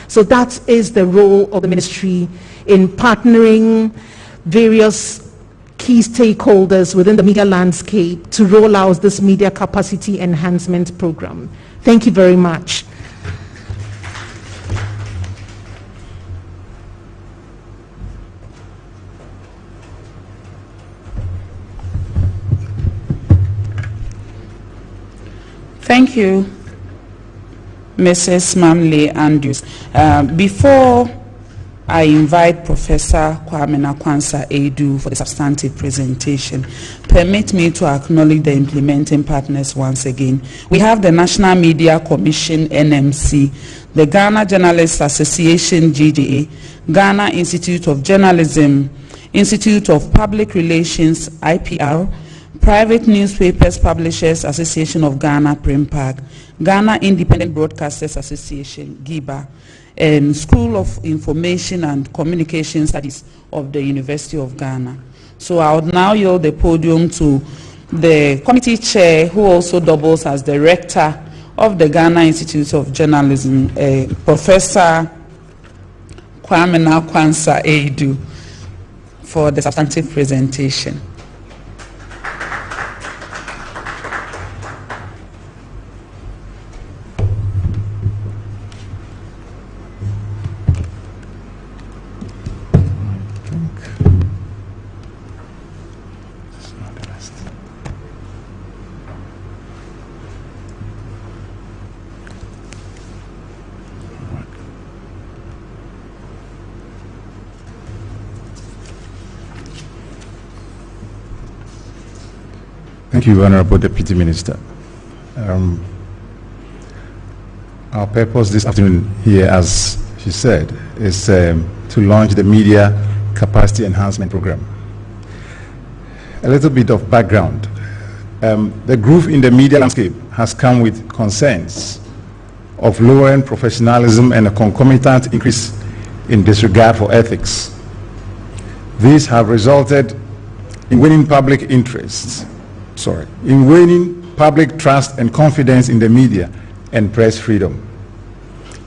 So that is the role of the ministry in partnering various key stakeholders within the media landscape to roll out this media capacity enhancement program. Thank you very much. Thank you, Mrs. Mamle Andrews. Before I invite Professor Kwame Nakwansa Edu for the substantive presentation, permit me to acknowledge the implementing partners once again. We have the National Media Commission, NMC, the Ghana Journalists Association, GJA, Ghana Institute of Journalism, Institute of Public Relations, IPR, Private Newspapers Publishers Association of Ghana, PRIMPAG, Ghana Independent Broadcasters Association, GIBA, and School of Information and Communication Studies of the University of Ghana. So I would now yield the podium to the committee chair, who also doubles as the rector of the Ghana Institute of Journalism, Professor Kwame Nakwansa Edu, for the substantive presentation. Thank you, Honorable Deputy Minister. Our purpose this afternoon here, as she said, is to launch the Media Capacity Enhancement Program. A little bit of background. The growth in the media landscape has come with concerns of lowering professionalism and a concomitant increase in disregard for ethics. These have resulted in waning public trust and confidence in the media and press freedom.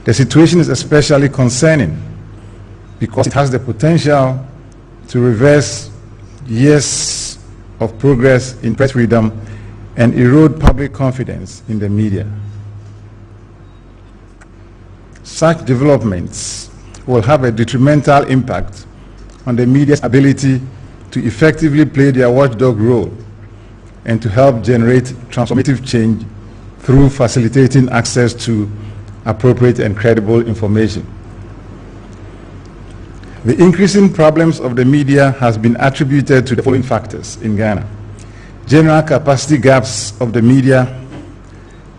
The situation is especially concerning because it has the potential to reverse years of progress in press freedom and erode public confidence in the media. Such developments will have a detrimental impact on the media's ability to effectively play their watchdog role and to help generate transformative change through facilitating access to appropriate and credible information. The increasing problems of the media has been attributed to the following factors in Ghana: general capacity gaps of the media,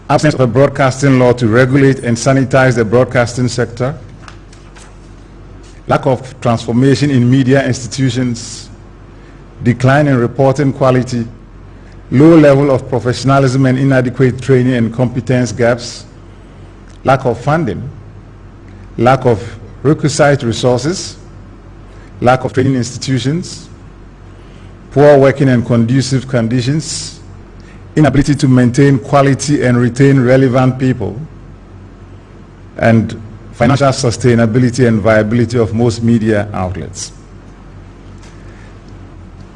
absence of a broadcasting law to regulate and sanitize the broadcasting sector, lack of transformation in media institutions, decline in reporting quality, low level of professionalism and inadequate training and competence gaps, lack of funding, lack of requisite resources, lack of training institutions, poor working and conducive conditions, inability to maintain quality and retain relevant people, and financial sustainability and viability of most media outlets.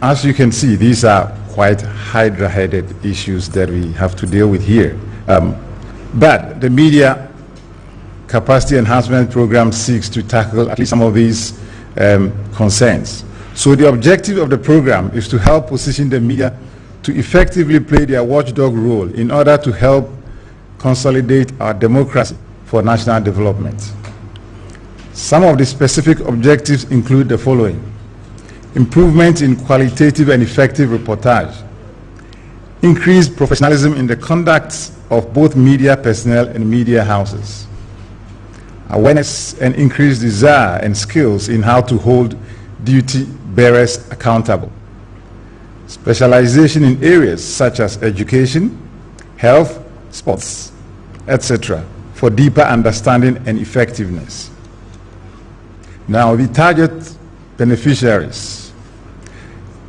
As you can see, these are quite hydra-headed issues that we have to deal with here. But the Media Capacity Enhancement Program seeks to tackle at least some of these concerns. So the objective of the program is to help position the media to effectively play their watchdog role in order to help consolidate our democracy for national development. Some of the specific objectives include the following: improvement in qualitative and effective reportage, increased professionalism in the conduct of both media personnel and media houses, awareness and increased desire and skills in how to hold duty bearers accountable, specialization in areas such as education, health, sports, etc., for deeper understanding and effectiveness. Now, the target beneficiaries.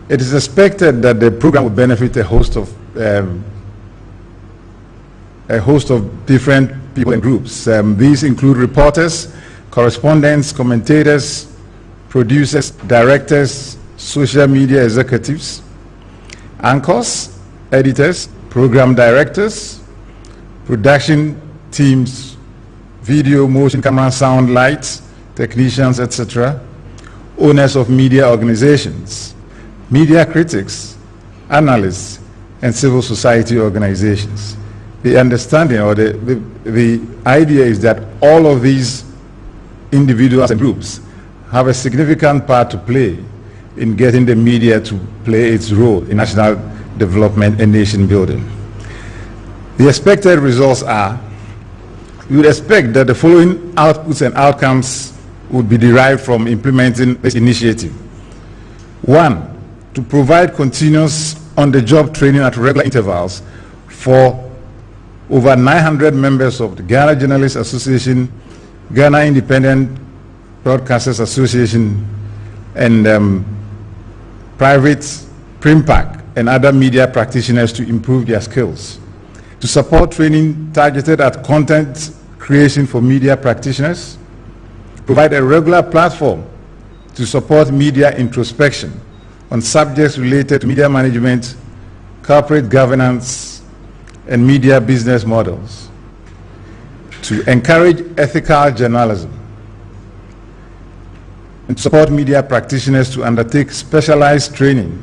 It is expected that the program will benefit a host of different people and groups. These include reporters, correspondents, commentators, producers, directors, social media executives, anchors, editors, program directors, production teams, video, motion, camera, sound, lights, technicians, etc., owners of media organizations, media critics, analysts, and civil society organizations. The understanding or the idea is that all of these individuals and groups have a significant part to play in getting the media to play its role in national development and nation building. The expected results are, we would expect that the following outputs and outcomes would be derived from implementing this initiative. 1, to provide continuous on-the-job training at regular intervals for over 900 members of the Ghana Journalists Association, Ghana Independent Broadcasters Association, and private Primpack and other media practitioners to improve their skills. To support training targeted at content creation for media practitioners, provide a regular platform to support media introspection on subjects related to media management, corporate governance, and media business models. To encourage ethical journalism and support media practitioners to undertake specialized training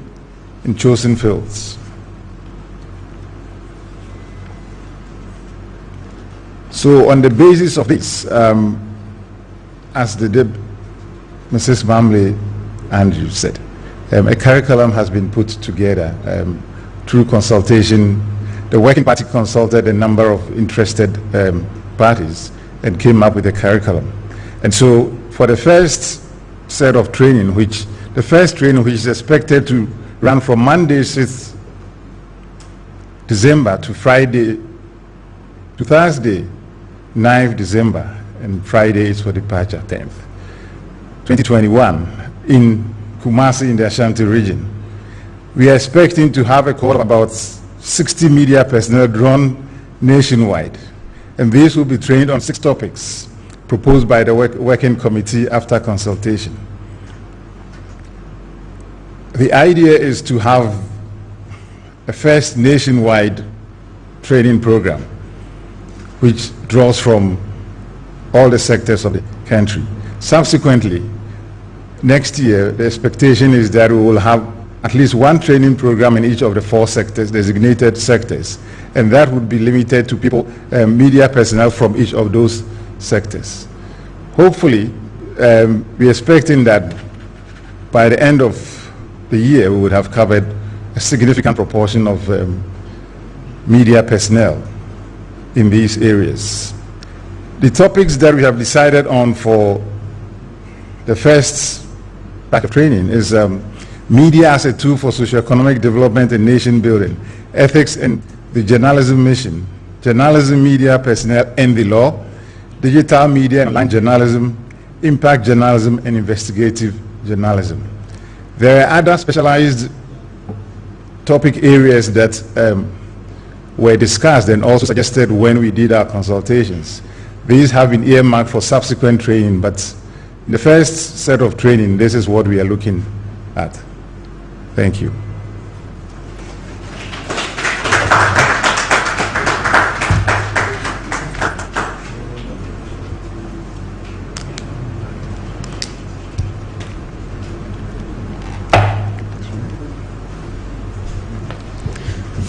in chosen fields. So on the basis of this, as Mrs. Mamley Andrew said, a curriculum has been put together through consultation. The working party consulted a number of interested parties and came up with a curriculum. And so for the first set of training, which is expected to run from Monday 6th December to Thursday 9th December, and Friday is for departure 10th, 2021, in Kumasi in the Ashanti region. We are expecting to have a cohort of about 60 media personnel drawn nationwide, and these will be trained on 6 topics proposed by the working committee after consultation. The idea is to have a first nationwide training program which draws from all the sectors of the country. Subsequently, next year, the expectation is that we will have at least one training program in each of the 4 sectors, designated sectors, and that would be limited to people, media personnel from each of those sectors. Hopefully, we're expecting that by the end of the year, we would have covered a significant proportion of media personnel in these areas. The topics that we have decided on for the first pack of training is media as a tool for socioeconomic development and nation building, ethics and the journalism mission, journalism, media personnel and the law, digital media and online journalism, impact journalism and investigative journalism. There are other specialized topic areas that were discussed and also suggested when we did our consultations. These have been earmarked for subsequent training, but in the first set of training, this is what we are looking at. Thank you.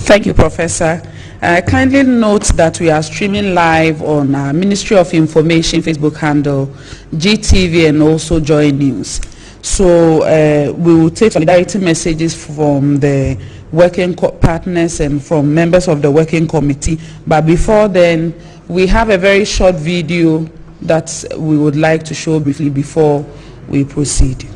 Thank you, Professor. Kindly note that we are streaming live on our Ministry of Information Facebook handle, GTV, and also Joy News. So we will take solidarity messages from the working partners and from members of the working committee. But before then, we have a very short video that we would like to show briefly before we proceed.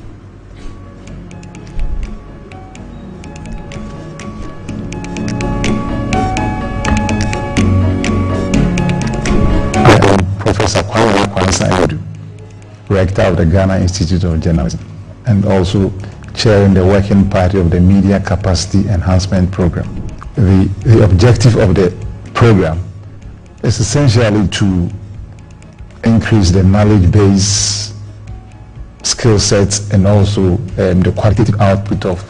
Rector of the Ghana Institute of Journalism, and also chairing the working party of the Media Capacity Enhancement Program. The objective of the program is essentially to increase the knowledge base, skill sets, and also the qualitative output of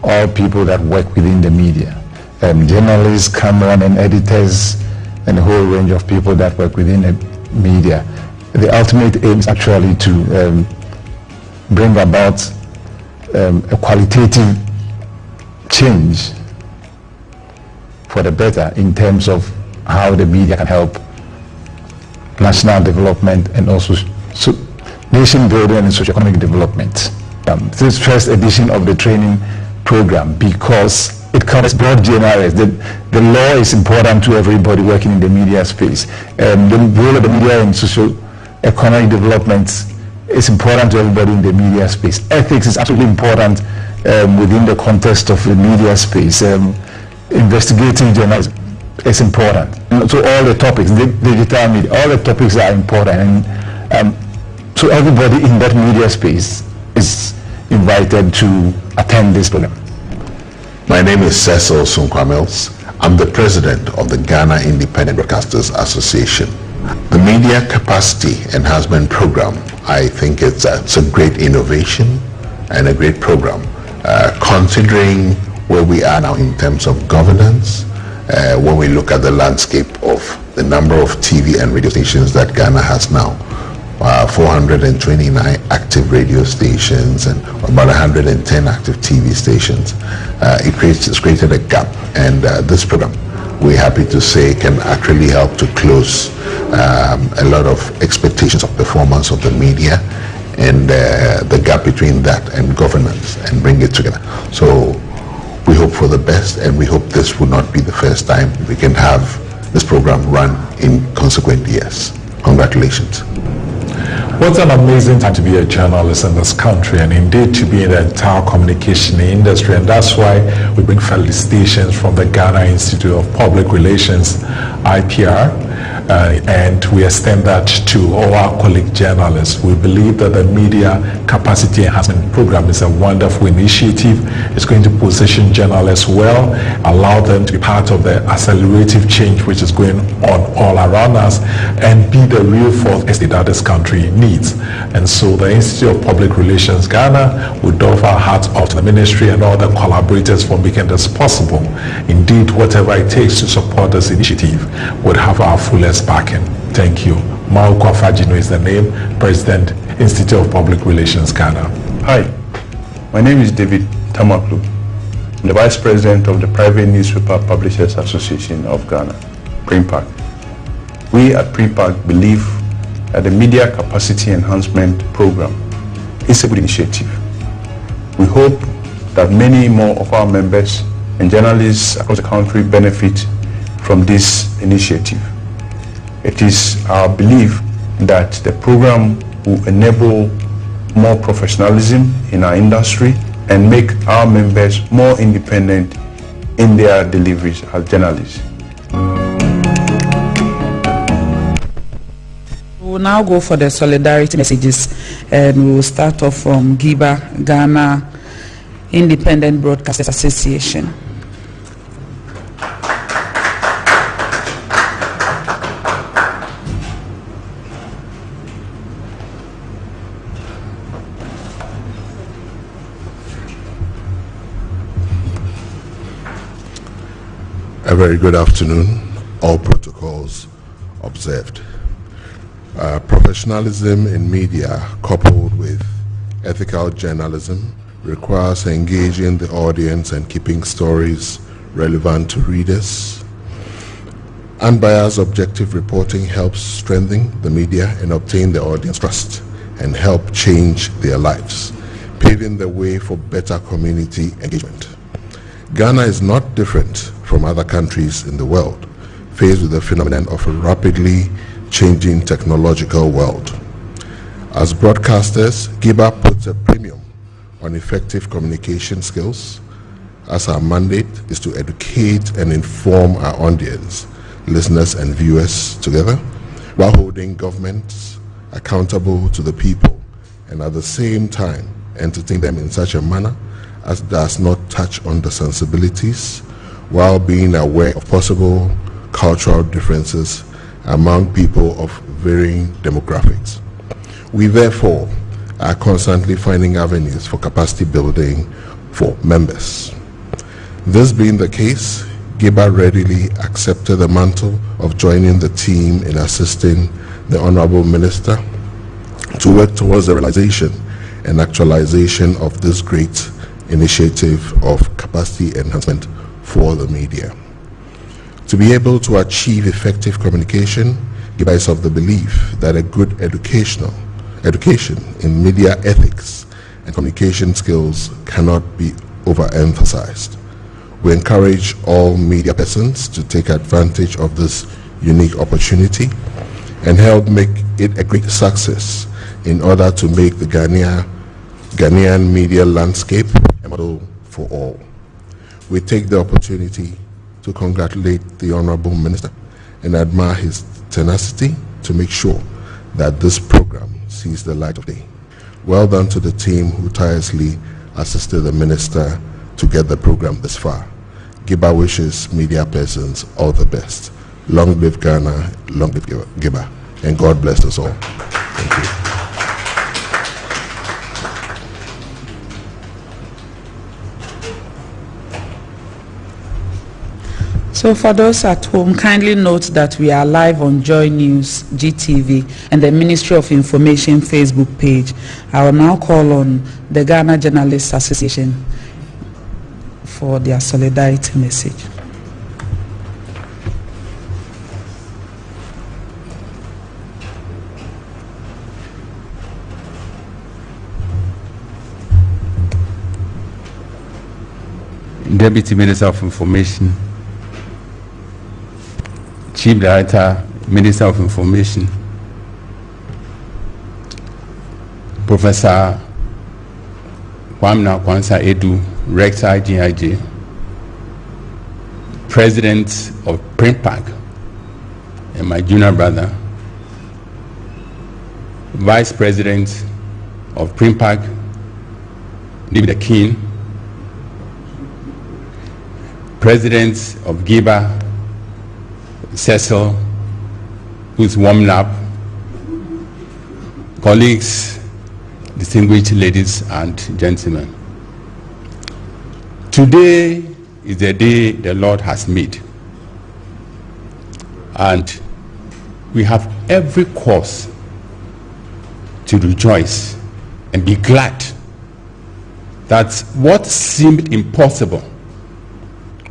all people that work within the media. Journalists, cameramen, and editors, and a whole range of people that work within the media. The ultimate aim is actually to bring about a qualitative change for the better in terms of how the media can help national development and also nation building and socio-economic development. This first edition of the training program, because it covers broad generalities. The law is important to everybody working in the media space. The role of the media in socio-economic development is important to everybody in the media space. Ethics is absolutely important within the context of the media space. Investigative journalism is important. So all the topics, digital media, all the topics are important. And so everybody in that media space is invited to attend this program. My name is Cecil Sunkwamels. I'm the president of the Ghana Independent Broadcasters Association. The Media Capacity Enhancement Program, I think it's a great innovation and a great program. Considering where we are now in terms of governance, when we look at the landscape of the number of TV and radio stations that Ghana has now, 429 active radio stations and about 110 active TV stations. It's created a gap, and this program, we're happy to say, can actually help to close a lot of expectations of performance of the media and the gap between that and governance, and bring it together. So we hope for the best, and we hope this will not be the first time we can have this program run in consequent years. Congratulations. What an amazing time to be a journalist in this country, and indeed to be in the entire communication industry. And that's why we bring felicitations from the Ghana Institute of Public Relations, IPR, and we extend that to all our colleague journalists. We believe that the Media Capacity Enhancement Program is a wonderful initiative. It's going to position journalists well, allow them to be part of the accelerative change which is going on all around us, and be the real fourth estate that this country needs. And so the Institute of Public Relations Ghana would offer our hats off to the ministry and all the collaborators for making this possible. Indeed, whatever it takes to support this initiative would have our fullest backing. Thank you. Maoko Fajino is the name, President, Institute of Public Relations Ghana. Hi, my name is David Tamaklu. I'm the Vice President of the Private Newspaper Publishers Association of Ghana, PRIMPAC. We at PRIMPAC believe that the Media Capacity Enhancement Program is a good initiative. We hope that many more of our members and journalists across the country benefit from this initiative. It is our belief that the program will enable more professionalism in our industry and make our members more independent in their deliveries as journalists. We'll now go for the solidarity messages, and we will start off from GIBA, Ghana Independent Broadcasters Association. A very good afternoon. All protocols observed. Professionalism in media coupled with ethical journalism requires engaging the audience and keeping stories relevant to readers. Unbiased objective reporting helps strengthen the media and obtain the audience trust and help change their lives, paving the way for better community engagement. Ghana is not different from other countries in the world, faced with the phenomenon of a rapidly changing technological world. As broadcasters, GIBA puts a premium on effective communication skills, as our mandate is to educate and inform our audience, listeners and viewers together, while holding governments accountable to the people, and at the same time entertain them in such a manner as does not touch on the sensibilities, while being aware of possible cultural differences among people of varying demographics. We therefore are constantly finding avenues for capacity building for members. This being the case, Giba readily accepted the mantle of joining the team in assisting the Honorable Minister to work towards the realization and actualization of this great initiative of capacity enhancement for the media. To be able to achieve effective communication, Giba is of the belief that a good education in media ethics and communication skills cannot be overemphasized. We encourage all media persons to take advantage of this unique opportunity and help make it a great success in order to make the Ghanaian media landscape a model for all. We take the opportunity to congratulate the Honorable Minister and admire his tenacity to make sure that this program sees the light of day. Well done to the team who tirelessly assisted the Minister to get the program this far. Giba wishes media persons all the best. Long live Ghana, long live Giba, and God bless us all. Thank you. So for those at home, kindly note that we are live on Joy News, GTV, and the Ministry of Information Facebook page. I will now call on the Ghana Journalists Association for their solidarity message. Deputy Minister of Information, Chief Director, Minister of Information, Professor Kwame Kwanzaa Edu, Rector GIJ, President of Printpack, and my junior brother, Vice President of Printpack, David Akin, President of Giba, Cecil, who's warming up, colleagues, distinguished ladies and gentlemen. Today is the day the Lord has made, and we have every cause to rejoice and be glad that what seemed impossible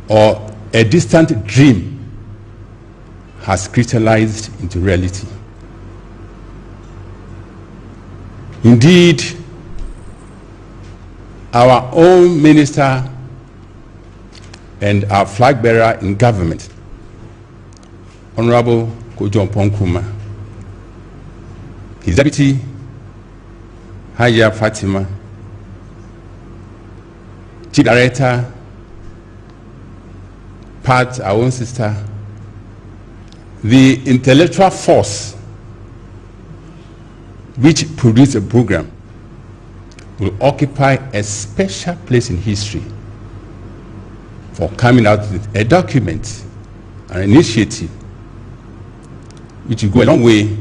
or a distant dream has crystallized into reality. Indeed, our own minister and our flag bearer in government, Honorable Kojo Nkrumah, his deputy, Hajiya Fatima, Chief Director, Pat, our own sister, the intellectual force which produced a program will occupy a special place in history for coming out with a document, an initiative which will go a long way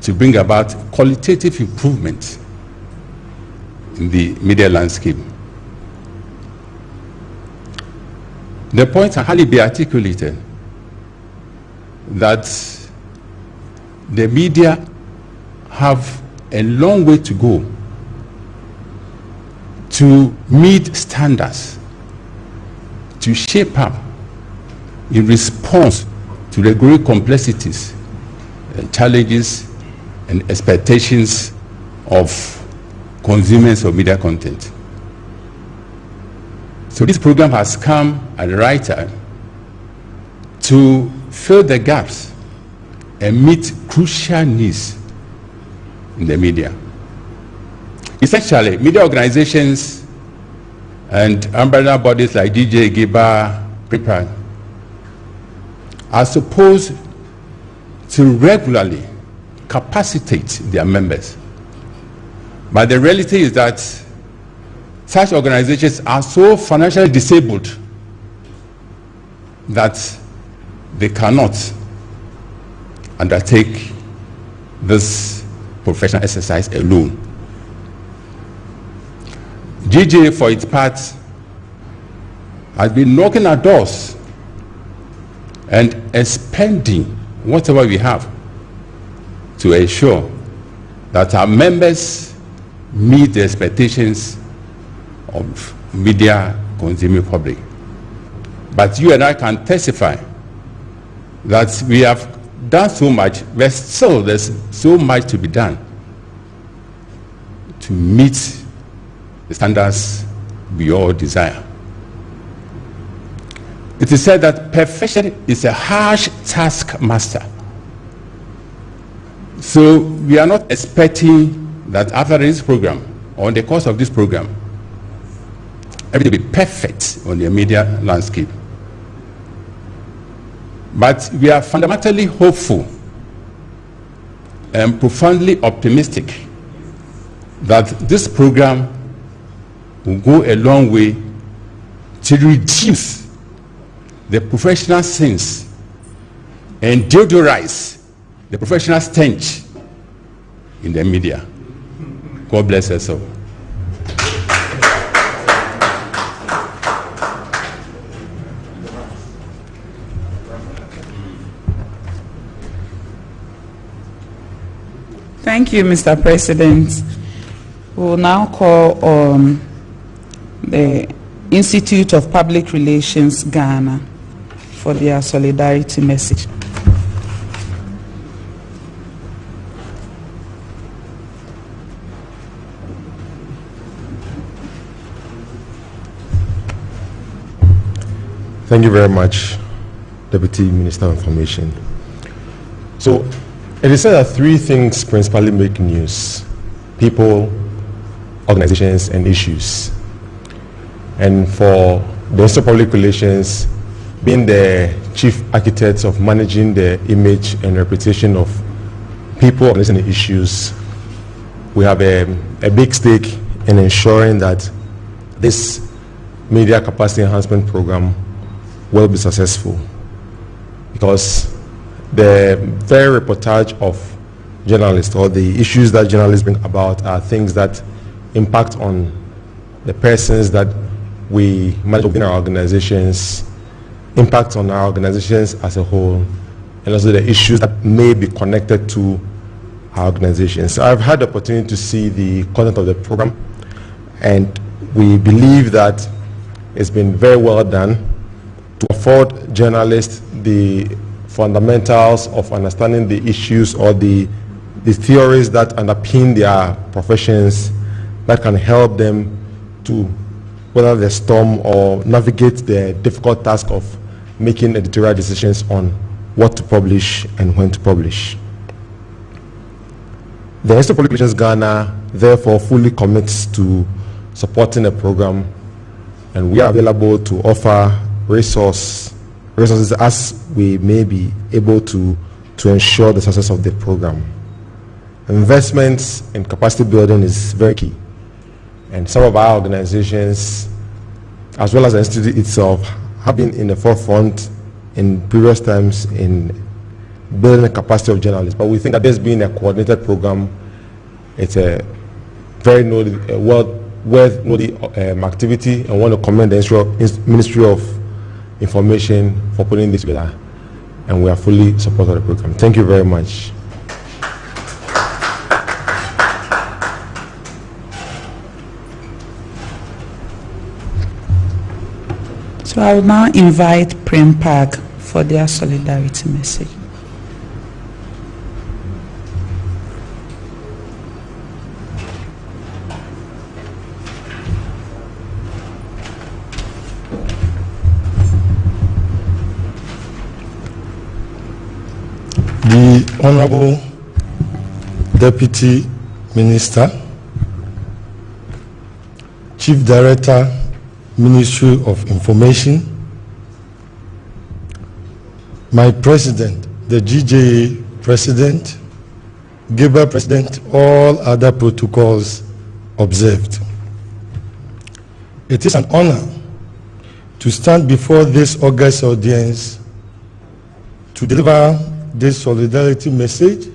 to bring about qualitative improvement in the media landscape. The point can hardly be articulated that the media have a long way to go to meet standards, to shape up in response to the growing complexities and challenges and expectations of consumers of media content. So this program has come at the right time to fill the gaps and meet crucial needs in the media. Essentially, media organizations and umbrella bodies like DJ, Giba, Prepar are supposed to regularly capacitate their members. But the reality is that such organizations are so financially disabled that they cannot undertake this professional exercise alone. GJ, for its part, has been knocking at doors and expending whatever we have to ensure that our members meet the expectations of media consuming public. But you and I can testify that we have done so much, but still there's so much to be done to meet the standards we all desire. It is said that perfection is a harsh taskmaster. So we are not expecting that after this program, or in the course of this program, everything will be perfect on the media landscape. But we are fundamentally hopeful and profoundly optimistic that this program will go a long way to reduce the professional sins and deodorize the professional stench in the media. God bless us all. Thank you, Mr. President. We will now call on the Institute of Public Relations, Ghana, for their solidarity message. Thank you very much, Deputy Minister of Information. So, it is said that three things principally make news: people, organizations, and issues. And for the Institute of Public Relations, being the chief architects of managing the image and reputation of people, organizations, and issues, we have a big stake in ensuring that this media capacity enhancement program will be successful, because the very reportage of journalists, or the issues that journalists bring about, are things that impact on the persons that we manage within our organizations, impact on our organizations as a whole, and also the issues that may be connected to our organizations. So I've had the opportunity to see the content of the program, and we believe that it's been very well done to afford journalists the fundamentals of understanding the issues or the theories that underpin their professions, that can help them to weather the storm or navigate the difficult task of making editorial decisions on what to publish and when to publish. The Institute of Public Relations Ghana therefore fully commits to supporting the program, and we are available to offer resources as we may be able to ensure the success of the program. Investments in capacity building is very key, and some of our organizations, as well as the institute itself, have been in the forefront in previous times in building the capacity of journalists. But we think that this being a coordinated program, it's a very worthy activity, and want to commend the Ministry of Information for putting this together, and we are fully supportive of the program. Thank you very much. So I will now invite Prem Park for their solidarity message. The Honorable Deputy Minister, Chief Director, Ministry of Information, my President, the GJA President, Gabriel President, all other protocols observed. It is an honor to stand before this august audience to deliver this solidarity message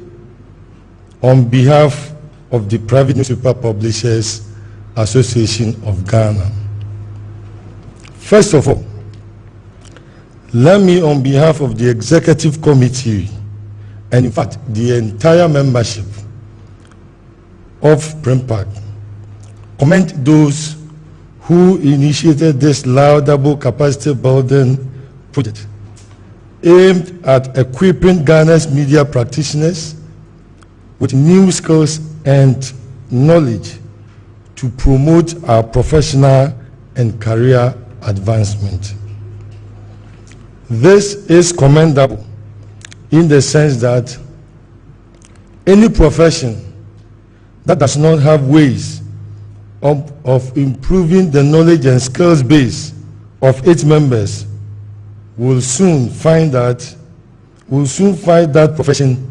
on behalf of the Private Newspaper Publishers Association of Ghana. First of all, let me, on behalf of the Executive Committee, and in fact, the entire membership of PRIMPAC, commend those who initiated this laudable capacity building project aimed at equipping Ghana's media practitioners with new skills and knowledge to promote our professional and career advancement. This is commendable in the sense that any profession that does not have ways of improving the knowledge and skills base of its members will soon find that profession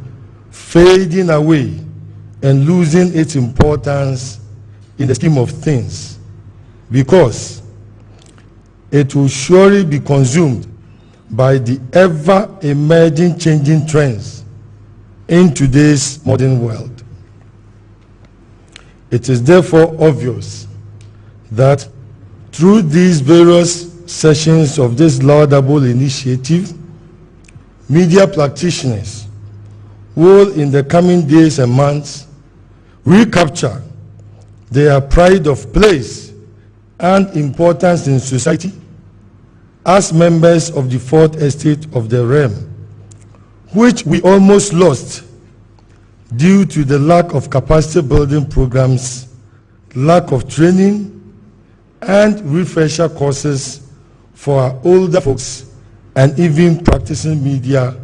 fading away and losing its importance in the scheme of things, because it will surely be consumed by the ever-emerging changing trends in today's modern world. It is therefore obvious that through these various sessions of this laudable initiative, media practitioners will, in the coming days and months, recapture their pride of place and importance in society as members of the fourth estate of the realm, which we almost lost due to the lack of capacity building programs, lack of training, and refresher courses for our older folks and even practicing media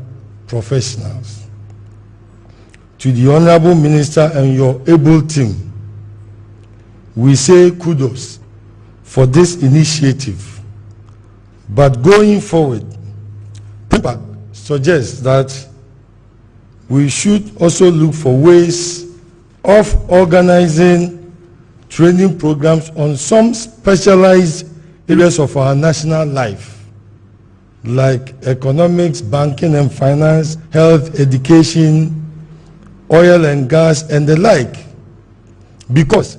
professionals. To the Honorable Minister and your able team, we say kudos for this initiative. But going forward, PRIMPAC suggests that we should also look for ways of organizing training programs on some specialized areas of our national life, like economics, banking and finance, health, education, oil and gas, and the like. Because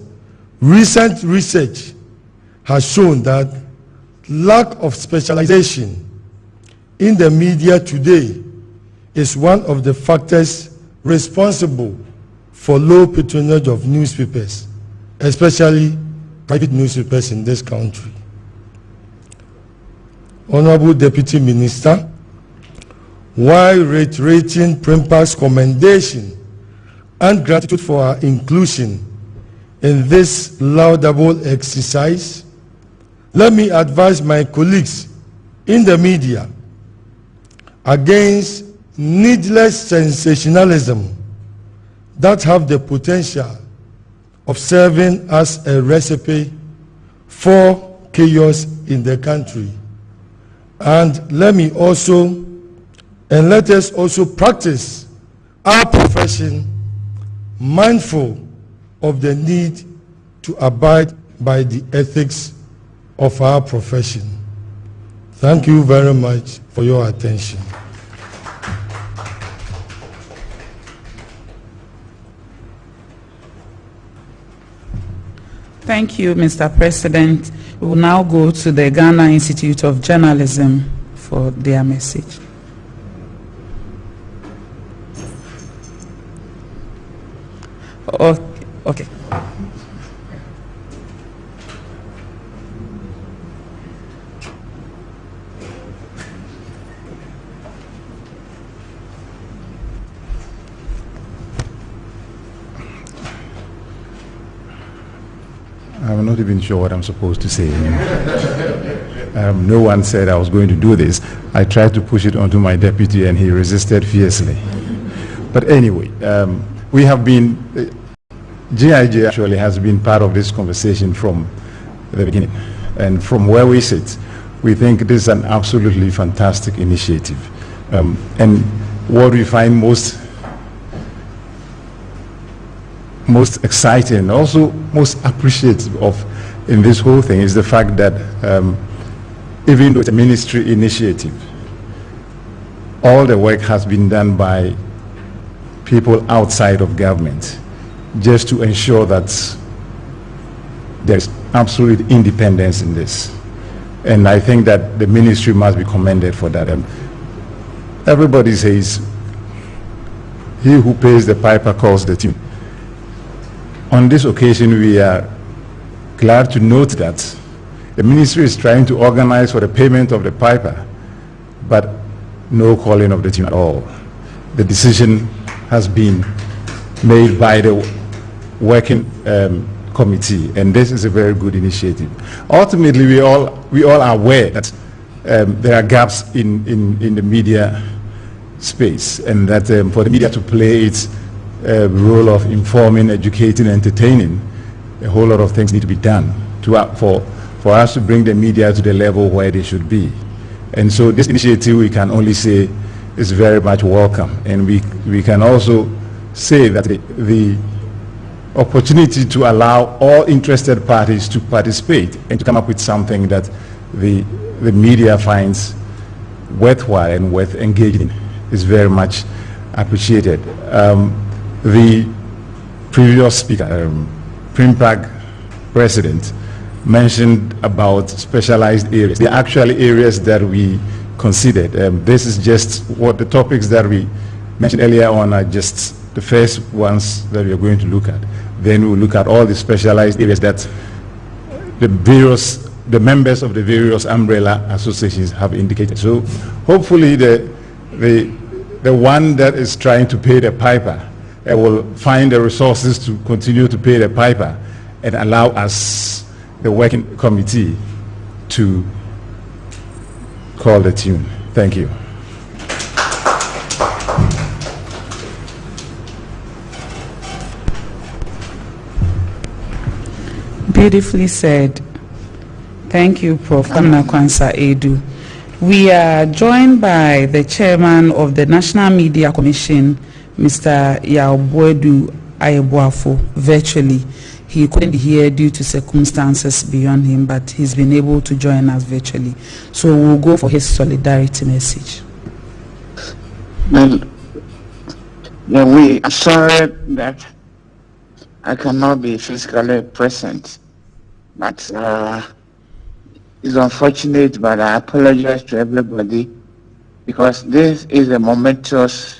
recent research has shown that lack of specialization in the media today is one of the factors responsible for low patronage of newspapers, especially private newspapers in this country. Honorable Deputy Minister, while reiterating PRIMPAC's commendation and gratitude for our inclusion in this laudable exercise, let me advise my colleagues in the media against needless sensationalism that have the potential of serving as a recipe for chaos in the country. And let us also practice our profession mindful of the need to abide by the ethics of our profession. Thank you very much for your attention. Thank you, Mr. President. We will now go to the Ghana Institute of Journalism for their message. Okay. I'm not even sure what I'm supposed to say. No one said I was going to do this. I tried to push it onto my deputy and he resisted fiercely. But anyway, we have been, GIJ actually has been part of this conversation from the beginning. And from where we sit, we think this is an absolutely fantastic initiative. And what we find most exciting and also most appreciative of in this whole thing is the fact that even though it's a ministry initiative, all the work has been done by people outside of government, just to ensure that there's absolute independence in this. And I think that the ministry must be commended for that. And everybody says, he who pays the piper calls the tune. On this occasion, we are glad to note that the ministry is trying to organize for the payment of the piper, but no calling of the tune at all. The decision has been made by the working committee, and this is a very good initiative. Ultimately, we all are aware that there are gaps in the media space, and that for the media to play its role of informing, educating, entertaining, a whole lot of things need to be done for us to bring the media to the level where they should be. And so this initiative, we can only say, is very much welcome. And we can also say that the opportunity to allow all interested parties to participate and to come up with something that the media finds worthwhile and worth engaging in is very much appreciated. The previous speaker, PRIMPAG president, mentioned about specialized areas. The actual areas that we considered. This is just what the topics that we mentioned earlier on are just the first ones that we are going to look at. Then we'll look at all the specialized areas that the members of the various umbrella associations have indicated. So hopefully the one that is trying to pay the piper will find the resources to continue to pay the piper and allow us, the working committee, to call the tune. Thank you. Beautifully said. Thank you, Prof. Kwamena Kwanza Edu. We are joined by the chairman of the National Media Commission, Mr. Yaobuedu Ayeboafo, virtually. He couldn't be here due to circumstances beyond him, but he's been able to join us virtually. So we'll go for his solidarity message. Well, I'm sorry that I cannot be physically present, but it's unfortunate, but I apologize to everybody, because this is a momentous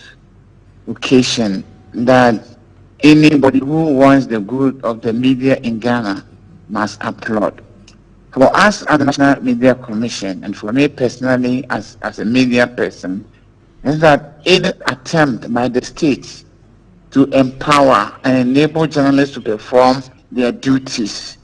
occasion that anybody who wants the good of the media in Ghana must applaud. For us as the National Media Commission, and for me personally as a media person, is that any attempt by the state to empower and enable journalists to perform their duties,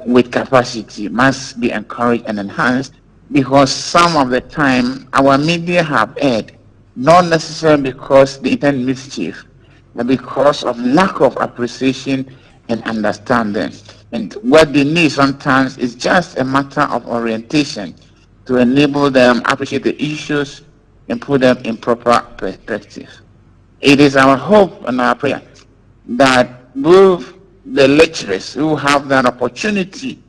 with capacity, must be encouraged and enhanced, because some of the time our media have erred, not necessarily because they intend mischief, but because of lack of appreciation and understanding. And what they need sometimes is just a matter of orientation to enable them appreciate the issues and put them in proper perspective. It is our hope and our prayer that both the lecturers who have that opportunity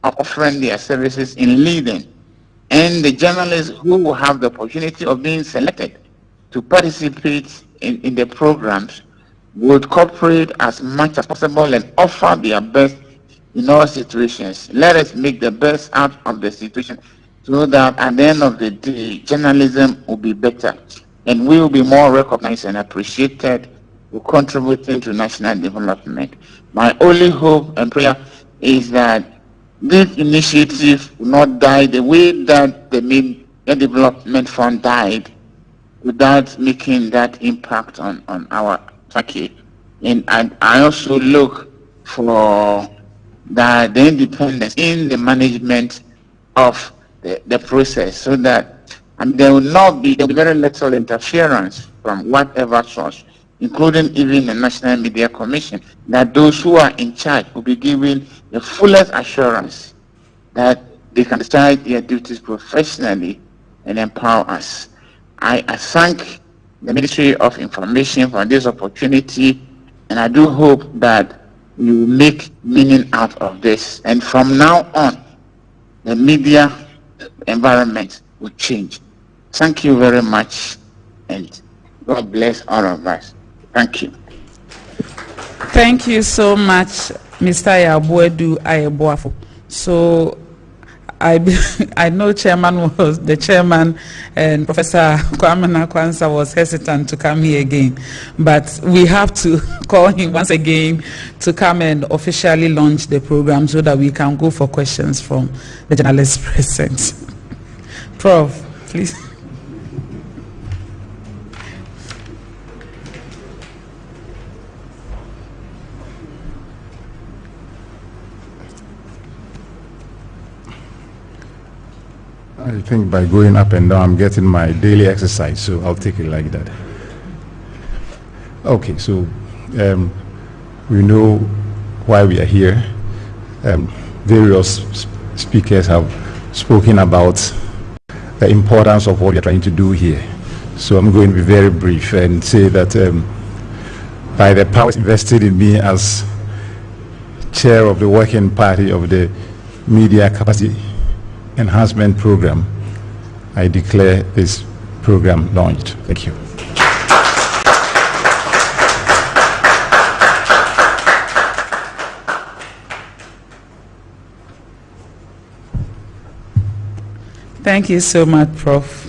of offering their services in leading, and the journalists who will have the opportunity of being selected to participate in the programs, would cooperate as much as possible and offer their best in all situations. Let us make the best out of the situation, so that at the end of the day, journalism will be better and we will be more recognized and appreciated for contributing to national development. My only hope and prayer is that this initiative will not die the way that the Media Development Fund died, without making that impact on our psyche. And I also look for the independence in the management of the process, so that there will be very little interference from whatever source, including even the National Media Commission, that those who are in charge will be given the fullest assurance that they can discharge their duties professionally and empower us. I thank the Ministry of Information for this opportunity, and I do hope that we will make meaning out of this. And from now on, the media environment will change. Thank you very much, and God bless all of us. Thank you. Thank you so much, Mr. Yabuedu Ayeboafo. So I know Chairman was the chairman, and Professor Kwame Nakwansa was hesitant to come here again, but we have to call him once again to come and officially launch the program so that we can go for questions from the journalists present. Prof, please. I think by going up and down, I'm getting my daily exercise, so I'll take it like that. Okay, so we know why we are here. Various speakers have spoken about the importance of what we are trying to do here. So I'm going to be very brief and say that by the powers invested in me as chair of the working party of the Media Capacity Enhancement Program, I declare this program launched. Thank you. Thank you so much, Prof.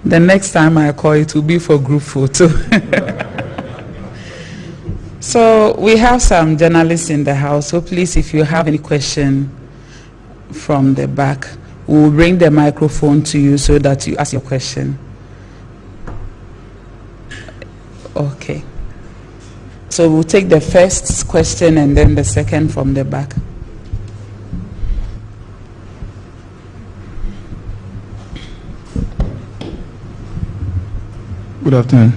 The next time I call it will be for group photo. So we have some journalists in the house, so please, if you have any question from the back, we'll bring the microphone to you so that you ask your question. Okay. So we'll take the first question and then the second from the back. Good afternoon.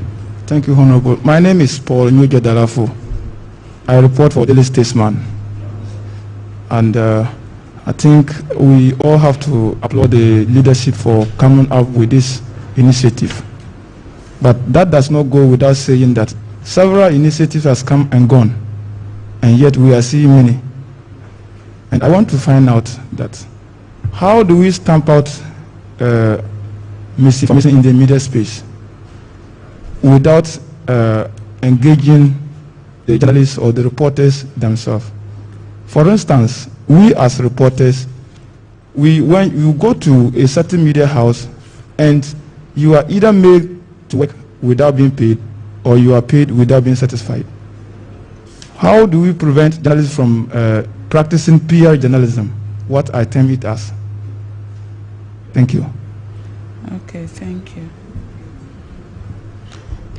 Thank you, Honorable. My name is Paul Nyuja Dalafo. I report for Daily Statesman. And I think we all have to applaud the leadership for coming up with this initiative. But that does not go without saying that several initiatives has come and gone, and yet we are seeing many. And I want to find out that how do we stamp out misinformation in the media space without engaging the journalists or the reporters themselves? For instance, we as reporters, when you go to a certain media house and you are either made to work without being paid or you are paid without being satisfied. How do we prevent journalists from practicing PR journalism, what I term it as? Thank you. Okay, thank you.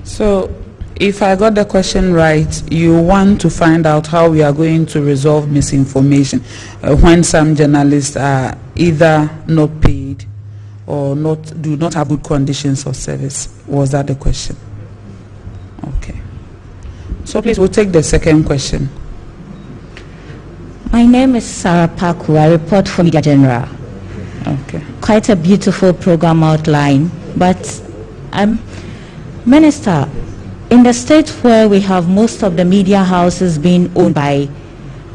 So, if I got the question right, you want to find out how we are going to resolve misinformation when some journalists are either not paid or do not have good conditions of service. Was that the question? Okay. So please, we'll take the second question. My name is Sarah Paku. I report for Media General. Okay. Quite a beautiful program outline, but Minister, in the state where we have most of the media houses being owned by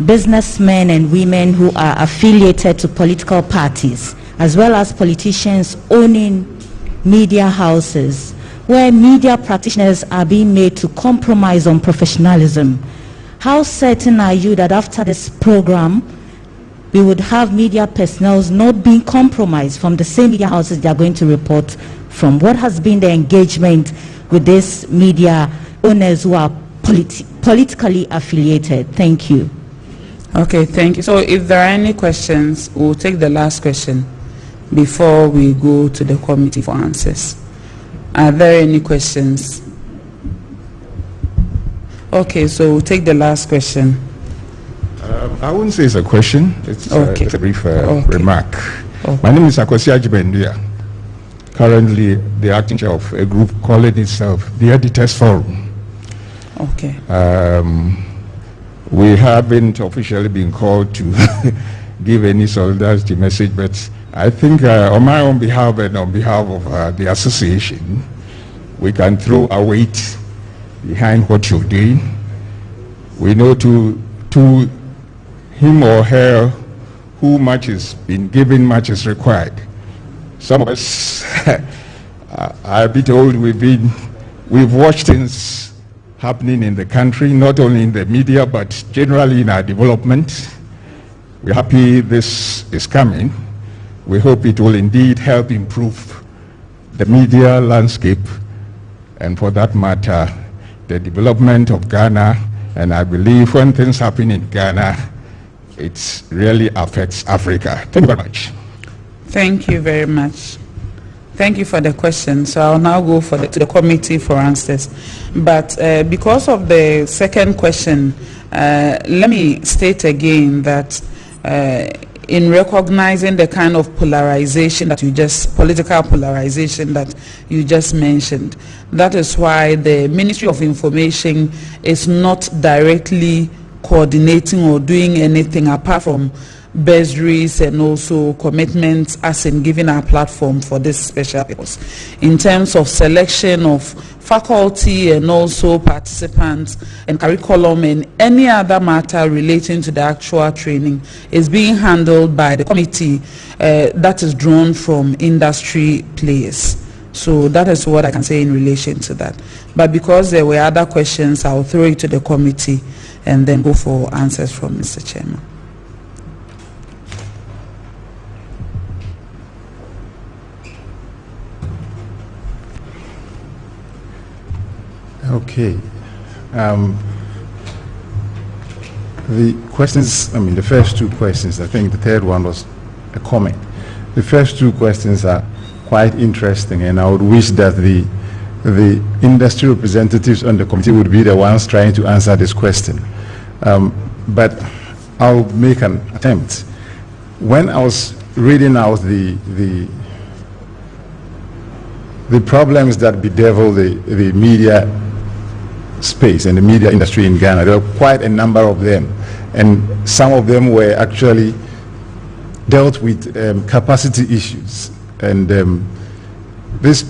businessmen and women who are affiliated to political parties, as well as politicians owning media houses, where media practitioners are being made to compromise on professionalism, how certain are you that after this program, we would have media personnel not being compromised from the same media houses they are going to report from? What has been the engagement with these media owners who are politically affiliated? Thank you. Okay, thank you. So if there are any questions, we'll take the last question before we go to the committee for answers. Are there any questions? Okay, so we'll take the last question. I wouldn't say it's a question. It's okay. a brief remark. Okay. My name is Akwasi Ajibendia. Currently the acting chair of a group calling itself the Editors Forum. Okay. We haven't officially been called to give any solidarity message, but I think on my own behalf and on behalf of the association, we can throw a weight behind what you're doing. We know to him or her who much is been given, much is required. Some of us I'll be told we've watched things happening in the country, not only in the media, but generally in our development. We're happy this is coming. We hope it will indeed help improve the media landscape, and for that matter, the development of Ghana. And I believe when things happen in Ghana, it really affects Africa. Thank you very much. Thank you very much. Thank you for the question. So I'll now go to the committee for answers. But because of the second question, let me state again that in recognizing the kind of polarization that political polarization that you just mentioned, that is why the Ministry of Information is not directly coordinating or doing anything apart from bursaries and also commitments as in giving our platform for this special purpose. In terms of selection of faculty and also participants and curriculum and any other matter relating to the actual training is being handled by the committee that is drawn from industry players. So that is what I can say in relation to that. But because there were other questions, I'll throw it to the committee and then go for answers from Mr. Chairman. Okay. The questions, the first two questions, I think the third one was a comment. The first two questions are quite interesting, and I would wish that the industry representatives on the committee would be the ones trying to answer this question. But I'll make an attempt. When I was reading out the problems that bedevil the media space and the media industry in Ghana, there are quite a number of them, and some of them were actually dealt with capacity issues. And this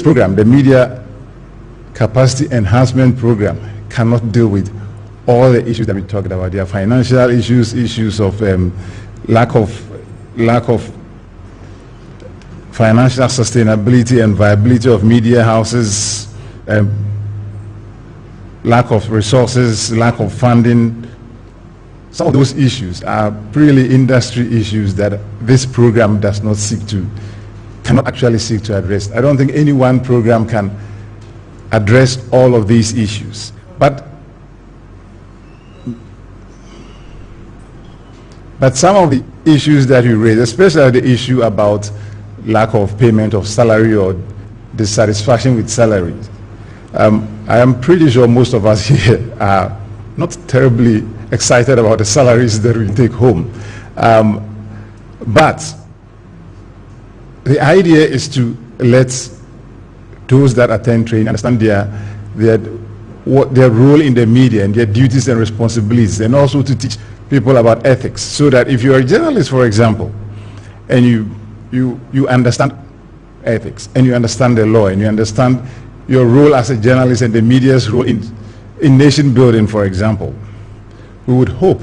program, the Media Capacity Enhancement Program, cannot deal with all the issues that we talked about. There are financial issues, issues of lack of financial sustainability and viability of media houses, lack of resources, lack of funding. Some of those issues are really industry issues that this program does not cannot actually seek to address. I don't think any one program can address all of these issues. But some of the issues that you raise, especially the issue about lack of payment of salary or dissatisfaction with salaries, I am pretty sure most of us here are not terribly excited about the salaries that we take home. But the idea is to let those that attend training understand their role in the media and their duties and responsibilities, and also to teach people about ethics, so that if you are a journalist, for example, and you understand ethics and you understand the law and you understand your role as a journalist and the media's role in nation building, for example, we would hope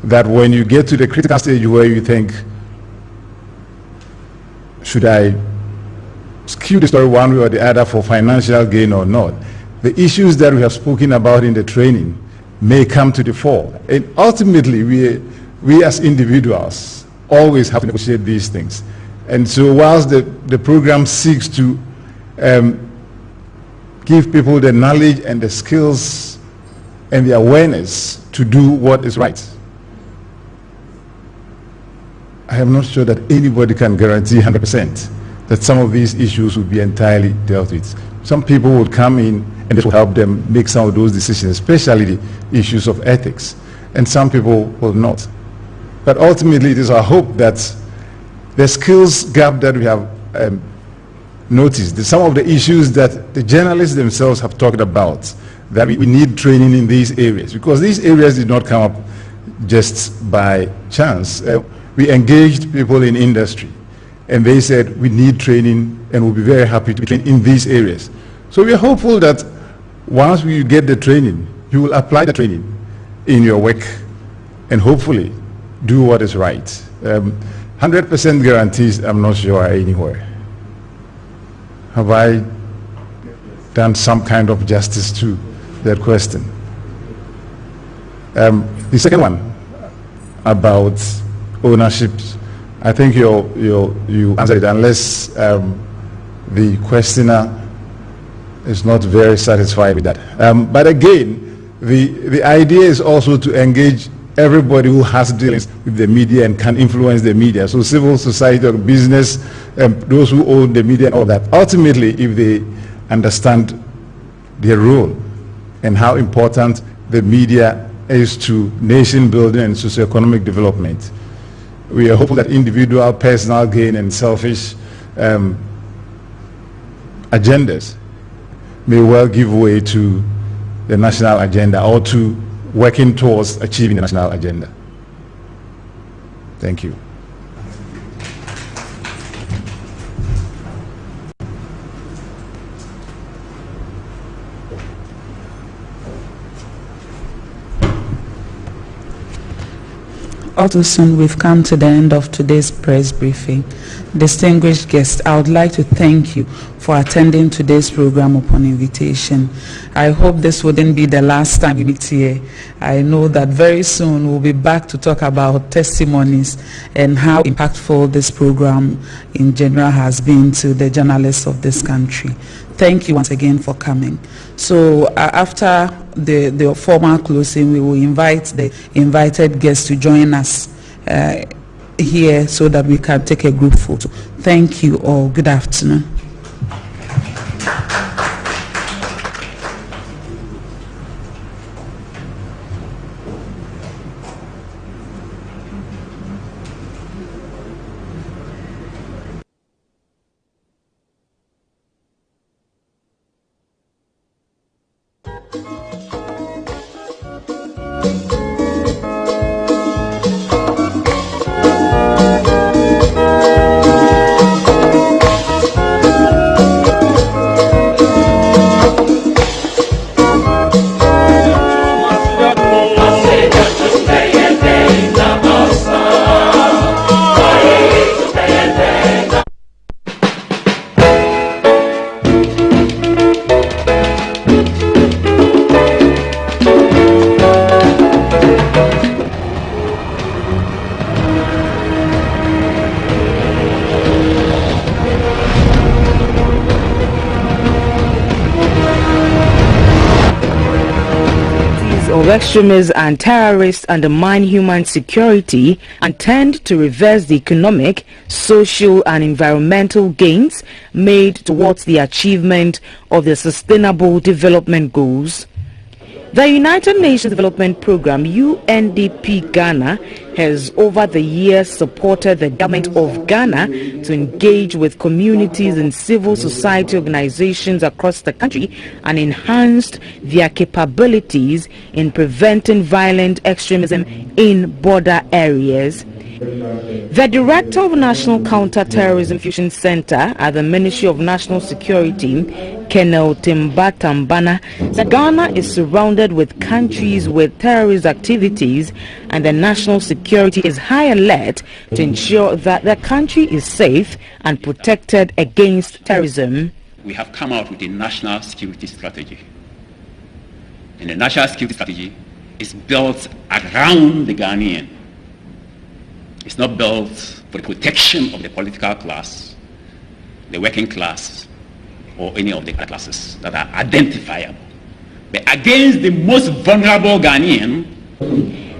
that when you get to the critical stage where you think, should I skew the story one way or the other for financial gain or not, the issues that we have spoken about in the training may come to the fore. And ultimately, we as individuals always have to negotiate these things. And so whilst the program seeks to give people the knowledge and the skills and the awareness to do what is right, I am not sure that anybody can guarantee 100% that some of these issues will be entirely dealt with. Some people will come in and this will help them make some of those decisions, especially the issues of ethics, and some people will not. But ultimately, it is our hope that the skills gap that we have noticed, some of the issues that the journalists themselves have talked about, that we need training in these areas, because these areas did not come up just by chance. We engaged people in industry, and they said we need training and we'll be very happy to train in these areas. So we are hopeful that once we get the training, you will apply the training in your work and hopefully do what is right. 100% guarantees, I'm not sure, are anywhere. have I done some kind of justice to that question? The second one about ownership, I think you answered it, unless the questioner is not very satisfied with that. But again, the idea is also to engage everybody who has dealings with the media and can influence the media. So civil society or business, those who own the media and all that. Ultimately, if they understand their role and how important the media is to nation building and socioeconomic development, we are hopeful that individual personal gain and selfish agendas may well give way to the national agenda or to working towards achieving the national agenda. Thank you. All too soon, we've come to the end of today's press briefing. Distinguished guests, I would like to thank you for attending today's program upon invitation. I hope this wouldn't be the last time you meet here. I know that very soon we'll be back to talk about testimonies and how impactful this program in general has been to the journalists of this country. Thank you once again for coming. So after the formal closing, we will invite the invited guests to join us here so that we can take a group photo. Thank you all. Good afternoon. Extremists and terrorists undermine human security and tend to reverse the economic, social and environmental gains made towards the achievement of the Sustainable Development Goals. The United Nations Development Programme UNDP Ghana has over the years supported the government of Ghana to engage with communities and civil society organizations across the country and enhanced their capabilities in preventing violent extremism in border areas. The Director of National Counter-Terrorism Fusion Center at the Ministry of National Security, Colonel Timba Tambana, said Ghana is surrounded with countries with terrorist activities and the national security is high alert to ensure that the country is safe and protected against terrorism. We have come out with a national security strategy. And the national security strategy is built around the Ghanaian. It's not built for the protection of the political class, the working class, or any of the other classes that are identifiable, but against the most vulnerable Ghanaian.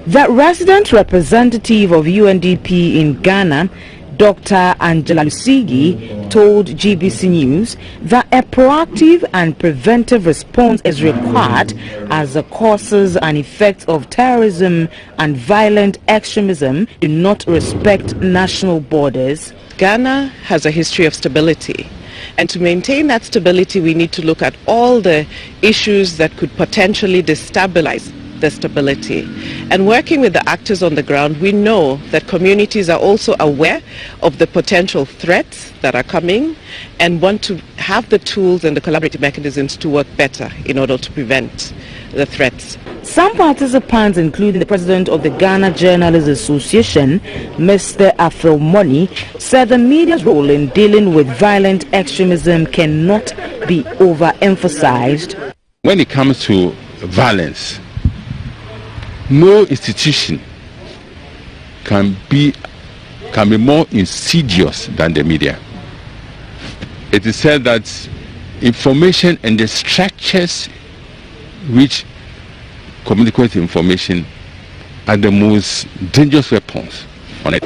The resident representative of UNDP in Ghana, Dr. Angela Lusigi, told GBC News that a proactive and preventive response is required as the causes and effects of terrorism and violent extremism do not respect national borders. Ghana has a history of stability. And to maintain that stability, we need to look at all the issues that could potentially destabilize the stability. And working with the actors on the ground, we know that communities are also aware of the potential threats that are coming and want to have the tools and the collaborative mechanisms to work better in order to prevent the threats. Some participants, including the president of the Ghana Journalists Association, Mr. Afromoni, said the media's role in dealing with violent extremism cannot be overemphasized. When it comes to violence, no institution can be more insidious than the media. It is said that information and the structures which communicate information are the most dangerous weapons on it.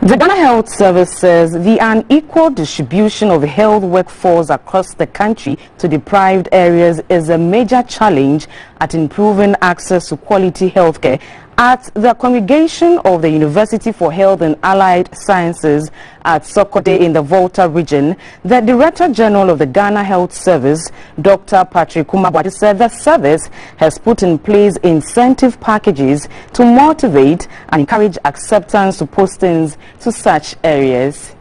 The Ghana Health Service says the unequal distribution of health workforce across the country to deprived areas is a major challenge at improving access to quality healthcare. At the congregation of the University for Health and Allied Sciences at Sokote in the Volta region, the Director General of the Ghana Health Service, Dr. Patrick Kumabwati, said the service has put in place incentive packages to motivate and encourage acceptance to postings to such areas.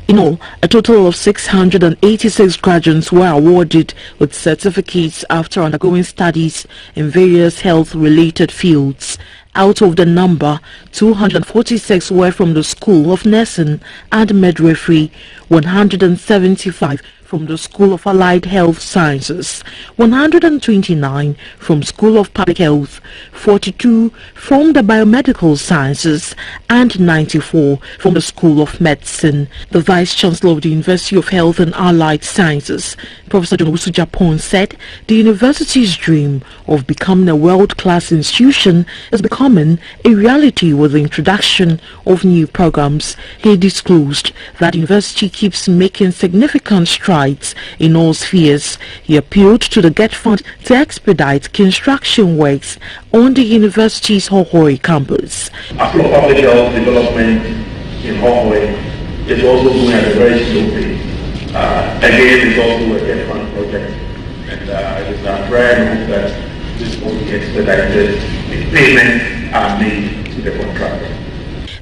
In all, a total of 686 graduates were awarded with certificates after undergoing studies in various health-related fields. Out of the number, 246 were from the School of Nursing and Midwifery, 175 from the School of Allied Health Sciences, 129 from School of Public Health, 42 from the Biomedical Sciences, and 94 from the School of Medicine. The Vice Chancellor of the University of Health and Allied Sciences, Professor John Japon, said the university's dream of becoming a world-class institution is becoming a reality with the introduction of new programs. He disclosed that the university keeps making significant strides in all spheres. He appealed to the GET Fund to expedite construction works on the university's Hohoi campus. After public health development in Hohoi is also going at a very slow pace. Again, it's also a GET Fund project, and it is our prayer and hope that this will be expedited. The payments are made to the contractor.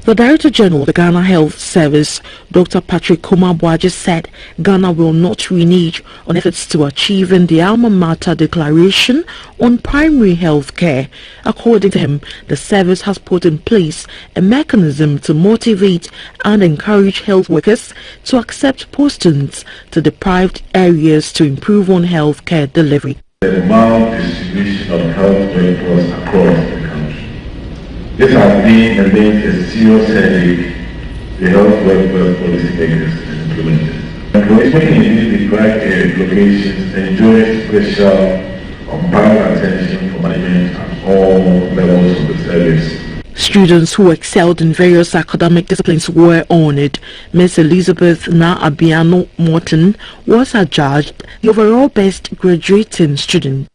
The Director General of the Ghana Health Service, Dr. Patrick Kumabwati, said Ghana will not renege on efforts to achieving the Alma Mater Declaration on primary health care. According to him, the service has put in place a mechanism to motivate and encourage health workers to accept postings to deprived areas to improve on health care delivery. The maldistribution of health workforce across the country. This has been and remains a serious headache the health welfare policymakers and implementers. Employees working in these deprived locations enjoy special unparalleled attention from management at all levels of the service. Students who excelled in various academic disciplines were honored. Ms. Elizabeth Na Abiano Morton was adjudged the overall best graduating student.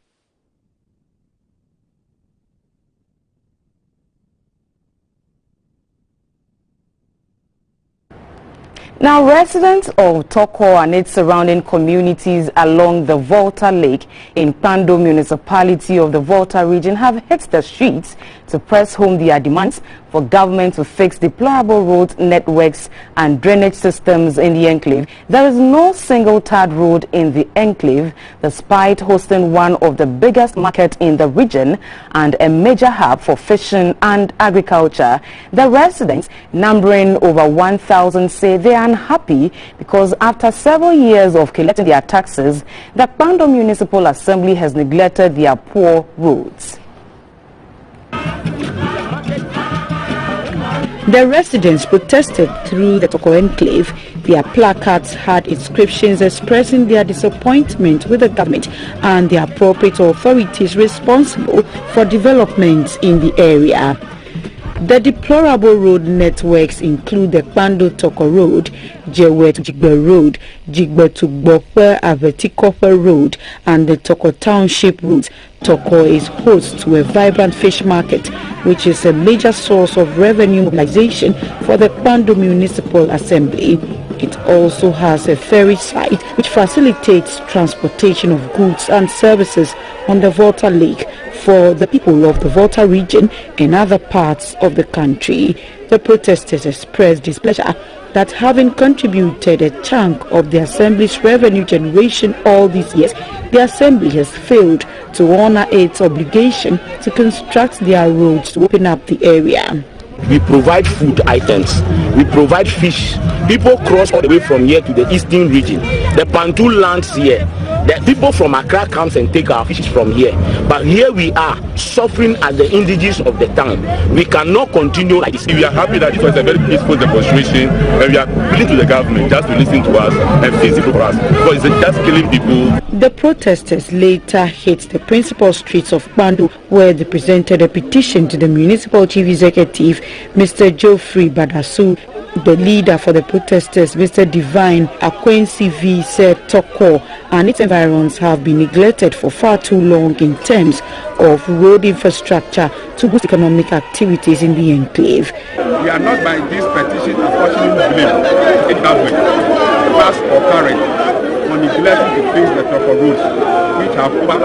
Now, residents of Toko and its surrounding communities along the Volta Lake in Pando municipality of the Volta region have hit the streets to press home their demands for government to fix deplorable road networks and drainage systems in the enclave. There is no single tarred road in the enclave, despite hosting one of the biggest markets in the region and a major hub for fishing and agriculture. The residents, numbering over 1,000, say they are unhappy because after several years of collecting their taxes, the Pando Municipal Assembly has neglected their poor roads. The residents protested through the Toko enclave. Their placards had inscriptions expressing their disappointment with the government and the appropriate authorities responsible for developments in the area. The deplorable road networks include the Pando Toko Road, Jewe to Jigbe Road, Jigbe to Gbokwe Avetikope Road, and the Toko Township Route. Toko is host to a vibrant fish market, which is a major source of revenue mobilization for the Pando Municipal Assembly. It also has a ferry site which facilitates transportation of goods and services on the Volta Lake for the people of the Volta region and other parts of the country. The protesters expressed displeasure that having contributed a chunk of the Assembly's revenue generation all these years, the Assembly has failed to honor its obligation to construct their roads to open up the area. We provide food items, we provide fish. People cross all the way from here to the eastern region. The Bantu lands here. The people from Accra comes and take our fish from here. But here we are suffering as the indigenous of the town. We cannot continue like this. We are happy that it was a very peaceful demonstration, and we are appealing to the government just to listen to us and face it for us, because it's just killing people. The protesters later hit the principal streets of Bandu, where they presented a petition to the municipal chief executive, Mr. Geoffrey Badasu. The leader for the protesters, Mr. Divine Akwensi V, said Toko and its environs have been neglected for far too long in terms of road infrastructure to boost economic activities in the enclave. We are not by this petition unfortunately blame the government, past or current, for neglecting to fix the Toko roads, which have over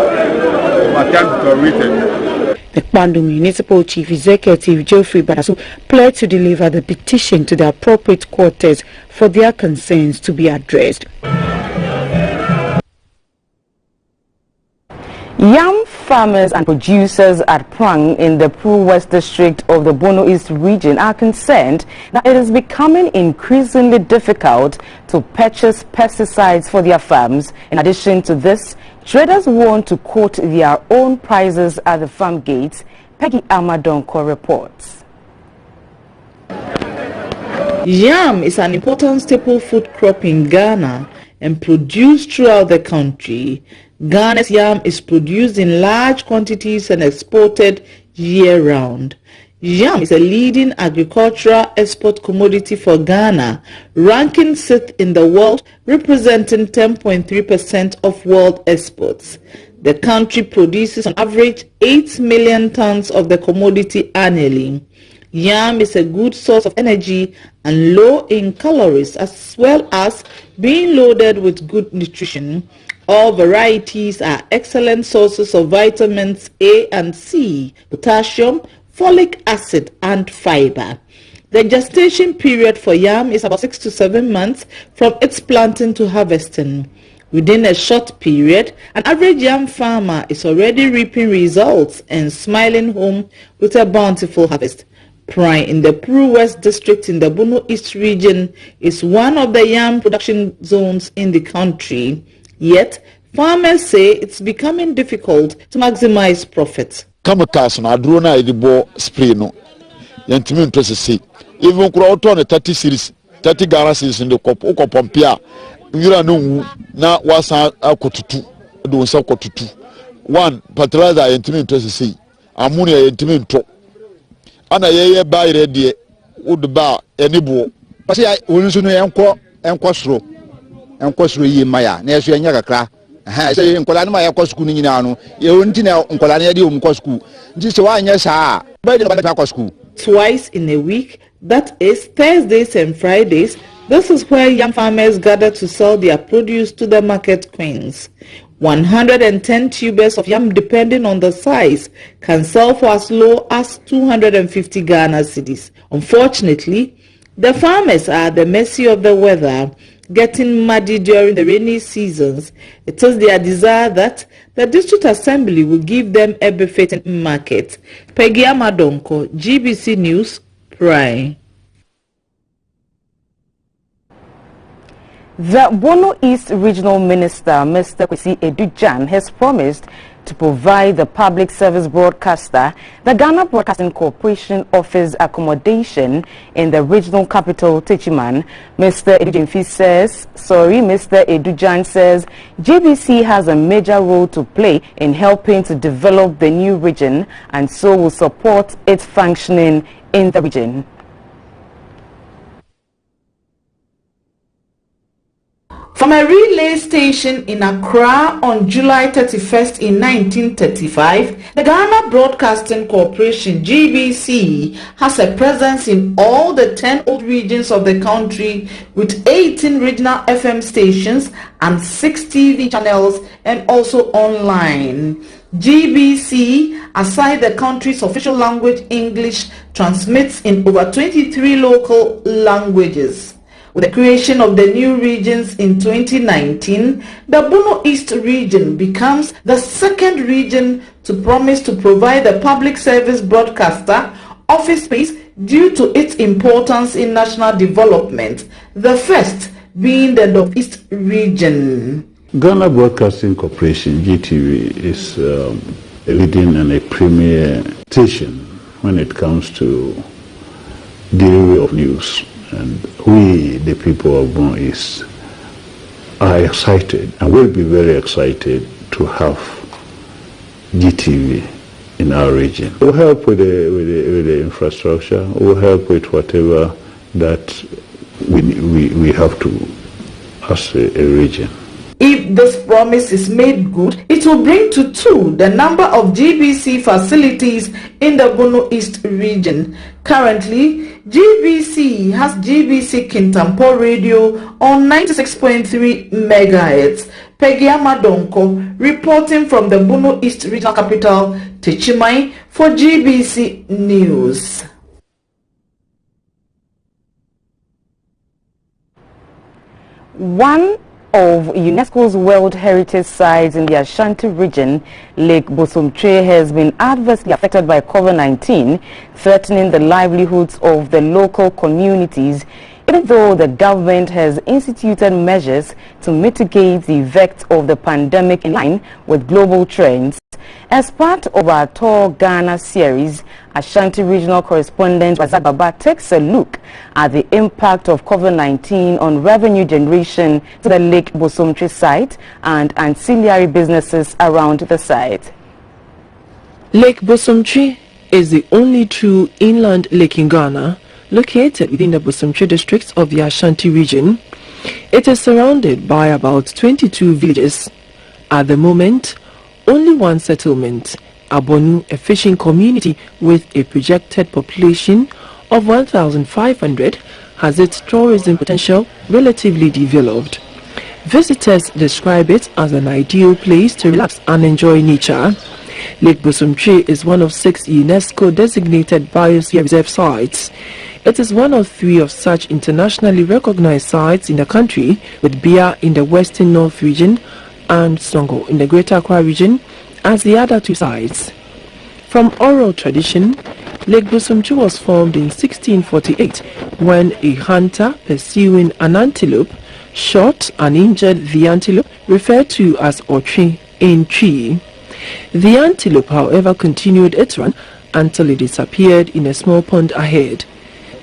time deteriorated. The Bandu Municipal Chief Executive Geoffrey Badasu pledged to deliver the petition to the appropriate quarters for their concerns to be addressed. Yam farmers and producers at Prang in the Pru West district of the Bono East region are concerned that it is becoming increasingly difficult to purchase pesticides for their farms. In addition to this, traders want to quote their own prices at the farm gates. Peggy Amadonko reports. Yam is an important staple food crop in Ghana and produced throughout the country. Ghana's yam is produced in large quantities and exported year-round. Yam is a leading agricultural export commodity for Ghana, ranking 6th in the world, representing 10.3% of world exports. The country produces on average 8 million tons of the commodity annually. Yam is a good source of energy and low in calories, as well as being loaded with good nutrition. All varieties are excellent sources of vitamins A and C, potassium, folic acid and fiber. The gestation period for yam is about 6 to 7 months from its planting to harvesting. Within a short period, an average yam farmer is already reaping results and smiling home with a bountiful harvest. Prime in the Pru West district in the Bono East region is one of the yam production zones in the country. Yet, farmers say it's becoming difficult to maximize profits. Chemicals na aduro na edibo spray no yantimi ntosisi even kura auto na 30 series 30 Ghana series in the pompia yura no wu na wasa akotutu do nsa kotutu one fertilizer yantimi ntosisi ammonia yantimi nto ana yeye bayre de would ba enibo pase wonso no enko soro yi maya na yeso enya kakra say nkola na ya kwa school nyina no ye wonti na nkola na ya de kwa school nti se wa anya saa ba de ba kwa school. Twice in a week, that is Thursdays and Fridays, this is where yam farmers gather to sell their produce to the market queens. 110 tubers of yam, depending on the size, can sell for as low as 250 Ghana cedis. Unfortunately, the farmers are at the mercy of the weather, getting muddy during the rainy seasons. It is their desire that the District Assembly will give them a befitting market. Peggy Amadonko, GBC News, Prime. The Bono East Regional Minister, Mr. Kwesi Edujan, has promised to provide the public service broadcaster, the Ghana Broadcasting Corporation, office accommodation in the regional capital, Techiman. Mr. Edujan says GBC has a major role to play in helping to develop the new region and so will support its functioning in the region. From a relay station in Accra on July 31st in 1935, the Ghana Broadcasting Corporation, GBC, has a presence in all the 10 old regions of the country with 18 regional FM stations and 6 TV channels and also online. GBC, aside the country's official language English, transmits in over 23 local languages. With the creation of the new regions in 2019, the Bono East region becomes the second region to promise to provide a public service broadcaster office space due to its importance in national development, the first being the Northeast region. Ghana Broadcasting Corporation, GTV, is a leading and a premier station when it comes to delivery of news. And we, the people of Bono East, are excited and will be very excited to have GTV in our region. We'll help with the infrastructure, we'll help with whatever that we have to as a region. If this promise is made good, it will bring to 2 the number of GBC facilities in the Bono East region. Currently, GBC has GBC Kintampo Radio on 96.3 MHz. Peggy Amadonko reporting from the Bono East regional capital, Techimai, for GBC News. One of UNESCO's World Heritage Sites in the Ashanti region, Lake Bosomtwe, has been adversely affected by COVID-19, threatening the livelihoods of the local communities, even though the government has instituted measures to mitigate the effects of the pandemic in line with global trends. As part of our Tour Ghana series, Ashanti regional correspondent Razak Baba takes a look at the impact of COVID-19 on revenue generation to the Lake Bosomtwe site and ancillary businesses around the site. Lake Bosomtwe is the only true inland lake in Ghana, located within the Bosomtwe district of the Ashanti region. It is surrounded by about 22 villages. At the moment, only one settlement, Abonu, a fishing community with a projected population of 1,500, has its tourism potential relatively developed. Visitors describe it as an ideal place to relax and enjoy nature. Lake Bosomtwe is one of 6 UNESCO designated biosphere reserve sites. It is one of 3 of such internationally recognized sites in the country, with Bia in the Western North region and Songo in the Greater Accra region as the other 2 sites. From oral tradition, Lake Bosomtwe was formed in 1648 when a hunter pursuing an antelope shot and injured the antelope, referred to as Otri in tree. The antelope, however, continued its run until it disappeared in a small pond ahead.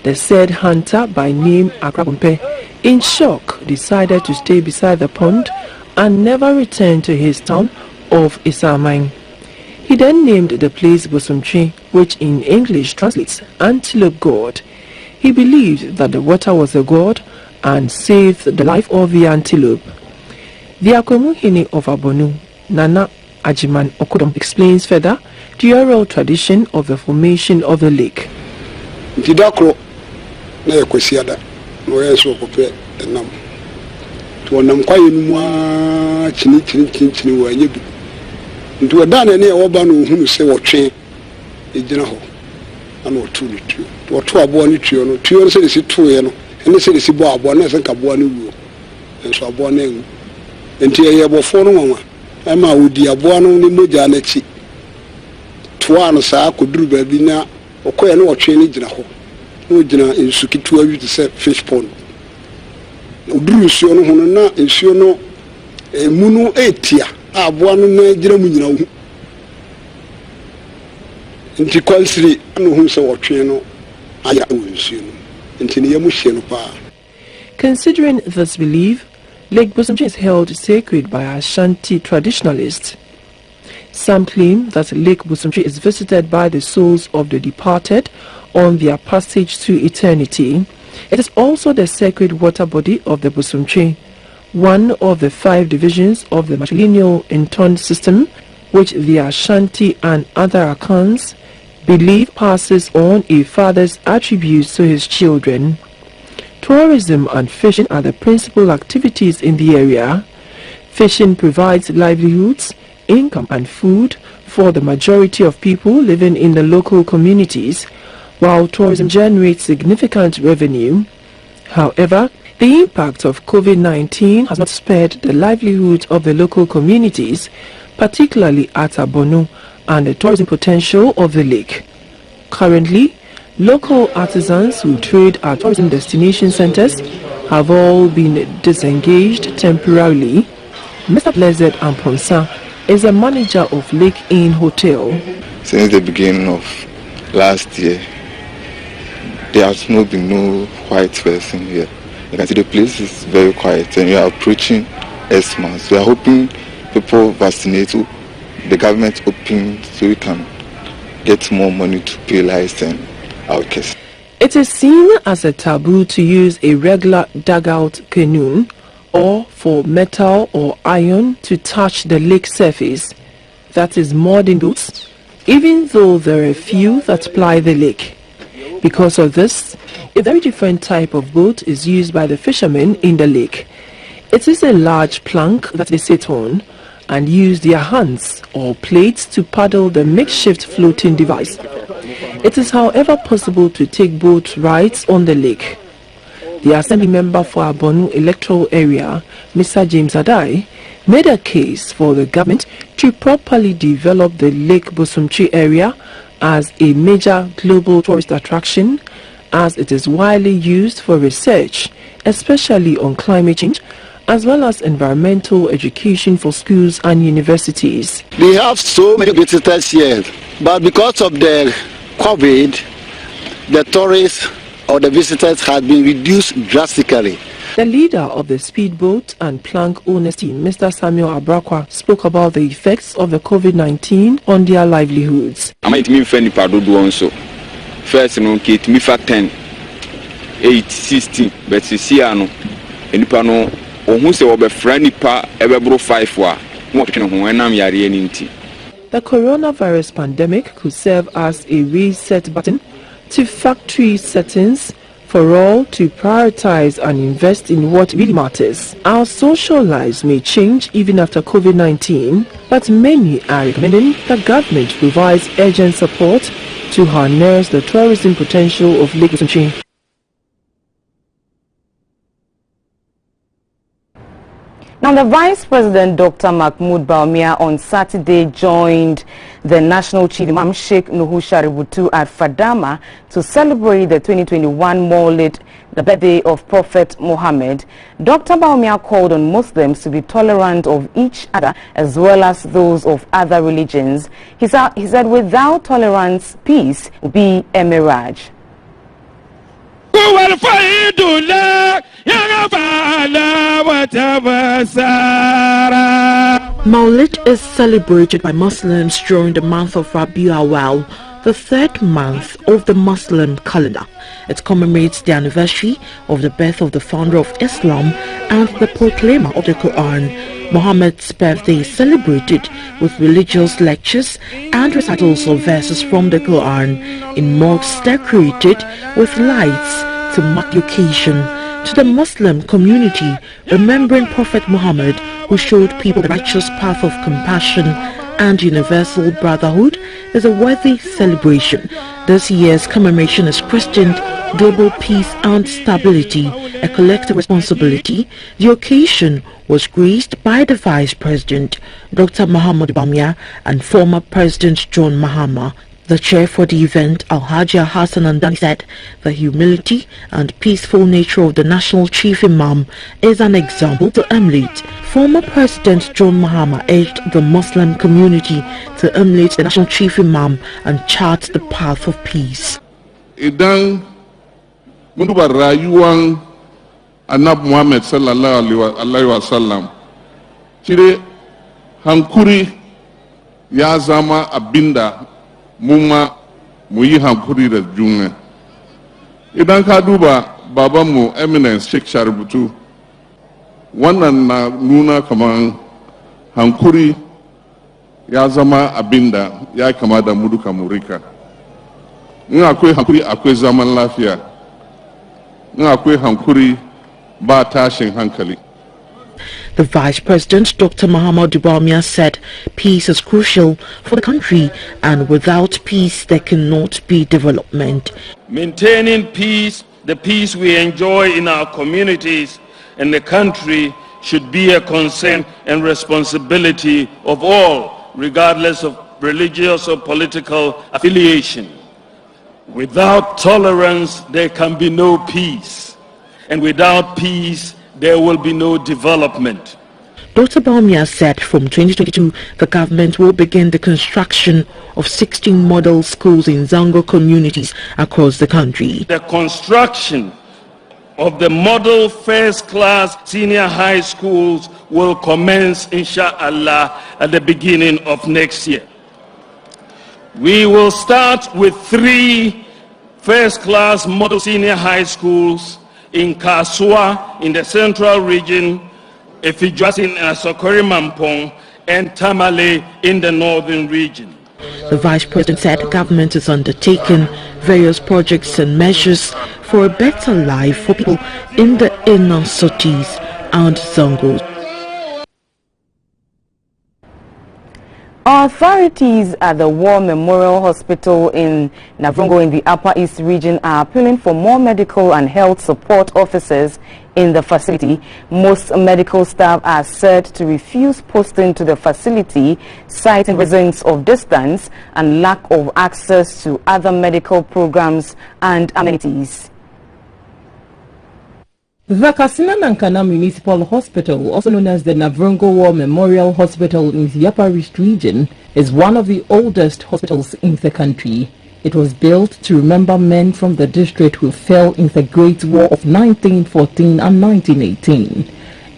The said hunter, by name Akrabumpe, in shock decided to stay beside the pond and never returned to his town of Isamine. He then named the place Bosomtwe, which in English translates Antelope God. He believed that the water was a god and saved the life of the antelope. The Akwemuhene of Abonu, Nana Ajiman Okodom, explains further the oral tradition of the formation of the lake. Nti wadane ne oba no hunu se wotwe egyina ho ana otu ni tuo woto abo ni tuo no se si tuo no ene se si bo abo na se nka bo no wuo enso abo na enwu nti ye bofo no nwa ama wodi abo no ni moja na chi tuo ano sa akoduru ba bi na okoye no wotwe ni gyina ho no gyina ensu kitua bi se fish pond oduru nsuo no ho na nsuo no emunu etia aboano na gira mu nyina wo nti kwansiri no hu se wotwe no aya wonsuo no nti ne yamu hye no pa. Considering this belief, Lake Bosomtwe is held sacred by Ashanti traditionalists. Some claim that Lake Bosomtwe is visited by the souls of the departed on their passage to eternity. It is also the sacred water body of the Bosomtwe, one of the 5 divisions of the matrilineal intoned system, which the Ashanti and other accounts believe passes on a father's attributes to his children. Tourism and fishing are the principal activities in the area. Fishing provides livelihoods, income and food for the majority of people living in the local communities, while tourism generates significant revenue. However, The impact of COVID-19 has not spared the livelihood of the local communities, particularly at Abonu, and the tourism potential of the lake. Currently, local artisans who trade at tourism destination centers have all been disengaged temporarily. Mr. Blessed Amponsa is the manager of Lake Inn Hotel. Since the beginning of last year, there has not been no white person here. You can see the place is very quiet and we are approaching Xmas. We are hoping people vaccinate, the government open so we can get more money to pay lights and our case. It is seen as a taboo to use a regular dugout canoe or for metal or iron to touch the lake surface, that is modern boats, even though there are few that ply the lake. Because of this, a very different type of boat is used by the fishermen in the lake. It is a large plank that they sit on and use their hands or plates to paddle the makeshift floating device. It is, however, possible to take boat rides on the lake. The Assembly member for Abonu electoral area, Mr. James Adai, made a case for the government to properly develop the Lake Bosumtwi area as a major global tourist attraction, as it is widely used for research, especially on climate change, as well as environmental education for schools and universities. We have so many visitors here, but because of the COVID, the tourists or the visitors have been reduced drastically. The leader of the speedboat and plank owners team, Mr. Samuel Abrakwa, spoke about the effects of the COVID-19 on their livelihoods. First, Kate me for 10, 8, 16, but Siciano, and Pano, or who say over friendly pa ever bro 5 wa, what can when I'm yari. The coronavirus pandemic could serve as a reset button to factory settings for all to prioritize and invest in what really matters. Our social lives may change even after COVID-19, but many are recommending the government provides urgent support to harness the tourism potential of Lake Bosumtwi. Now, the Vice President, Dr. Mahmoud Bawumia, on Saturday joined the National Chief Imam Sheikh Nuhu Shaributu at Fadama to celebrate the 2021 Maulid, the birthday of Prophet Muhammad. Dr. Bawumia called on Muslims to be tolerant of each other as well as those of other religions. He said without tolerance, peace will be a mirage. Maulid is celebrated by Muslims during the month of Rabiul Awwal, the third month of the Muslim calendar. It commemorates the anniversary of the birth of the founder of Islam and the proclaimer of the Quran. Muhammad's birthday is celebrated with religious lectures and recitals of verses from the Quran in mosques decorated with lights to mark the occasion. To the Muslim community, remembering Prophet Muhammad, who showed people the righteous path of compassion and universal brotherhood, is a worthy celebration. This year's commemoration is christened Global Peace and Stability, a collective responsibility. The occasion was graced by the Vice President, Dr. Mahmoud Bawumia, and former President John Mahama. The chair for the event, Alhaji Hassan Andani, said the humility and peaceful nature of the National Chief Imam is an example to emulate. Former President John Mahama urged the Muslim community to emulate the National Chief Imam and chart the path of peace. Idan munduba rayuwan Annabi Muhammad sallallahu alaihi wasallam cire hankuri ya zama abinda muma muyi hankuri da juna. Idan ka duba babanmu Eminence Sheikh Shaributu, wannan na nuna kaman hankuri ya zama abinda ya kama da mu duka mu rika. In akwai hankuri akwai zaman lafiya, in akwai hankuri ba tashin hankali. The Vice President, Dr. Mahmoud Bawumia, said peace is crucial for the country and without peace there cannot be development. Maintaining peace The peace we enjoy in our communities and the country should be a concern and responsibility of all, regardless of religious or political affiliation. Without tolerance, there can be no peace. And without peace, there will be no development. Dr. Baumia said from 2022, the government will begin the construction of 16 model schools in Zango communities across the country. The construction of the model first-class senior high schools will commence, inshallah, at the beginning of next year. We will start with 3 first-class model senior high schools in Kasua in the central region, Efijwasi in Asokori Mampong, and Tamale in the northern region. The Vice President said the government is undertaking various projects and measures for a better life for people in the inner cities and Zangos. Authorities at the War Memorial Hospital in Navrongo in the Upper East region are appealing for more medical and health support officers in the facility. Most medical staff are said to refuse posting to the facility, citing reasons of distance and lack of access to other medical programs and amenities. The Kasina Municipal Hospital, also known as the Navrongo War Memorial Hospital in the Upper East region, is one of the oldest hospitals in the country. It was built to remember men from the district who fell in the Great War of 1914 and 1918.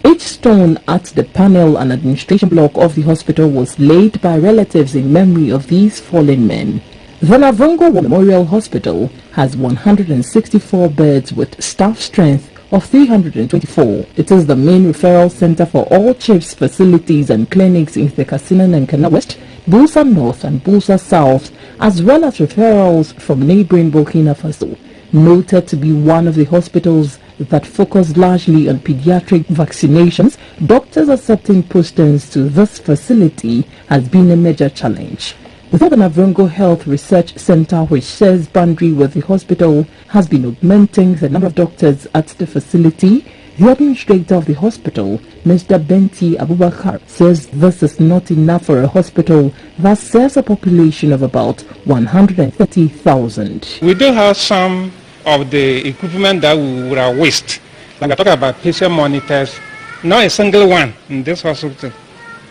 Each stone at the panel and administration block of the hospital was laid by relatives in memory of these fallen men. The Navrongo War Memorial Hospital has 164 beds with staff strength of 324. It is the main referral center for all chiefs facilities and clinics in the Katsina Nankana West, Bulsa North and Bulsa South, as well as referrals from neighboring Burkina Faso. Noted to be one of the hospitals that focus largely on pediatric vaccinations, doctors accepting postings to this facility has been a major challenge. Without the Navrongo Health Research Center, which shares boundary with the hospital, has been augmenting the number of doctors at the facility. The administrator of the hospital, Mr. Benti Abubakar, says this is not enough for a hospital that serves a population of about 130,000. We do have some of the equipment that we would have waste. Like I talk about patient monitors, not a single one in this hospital.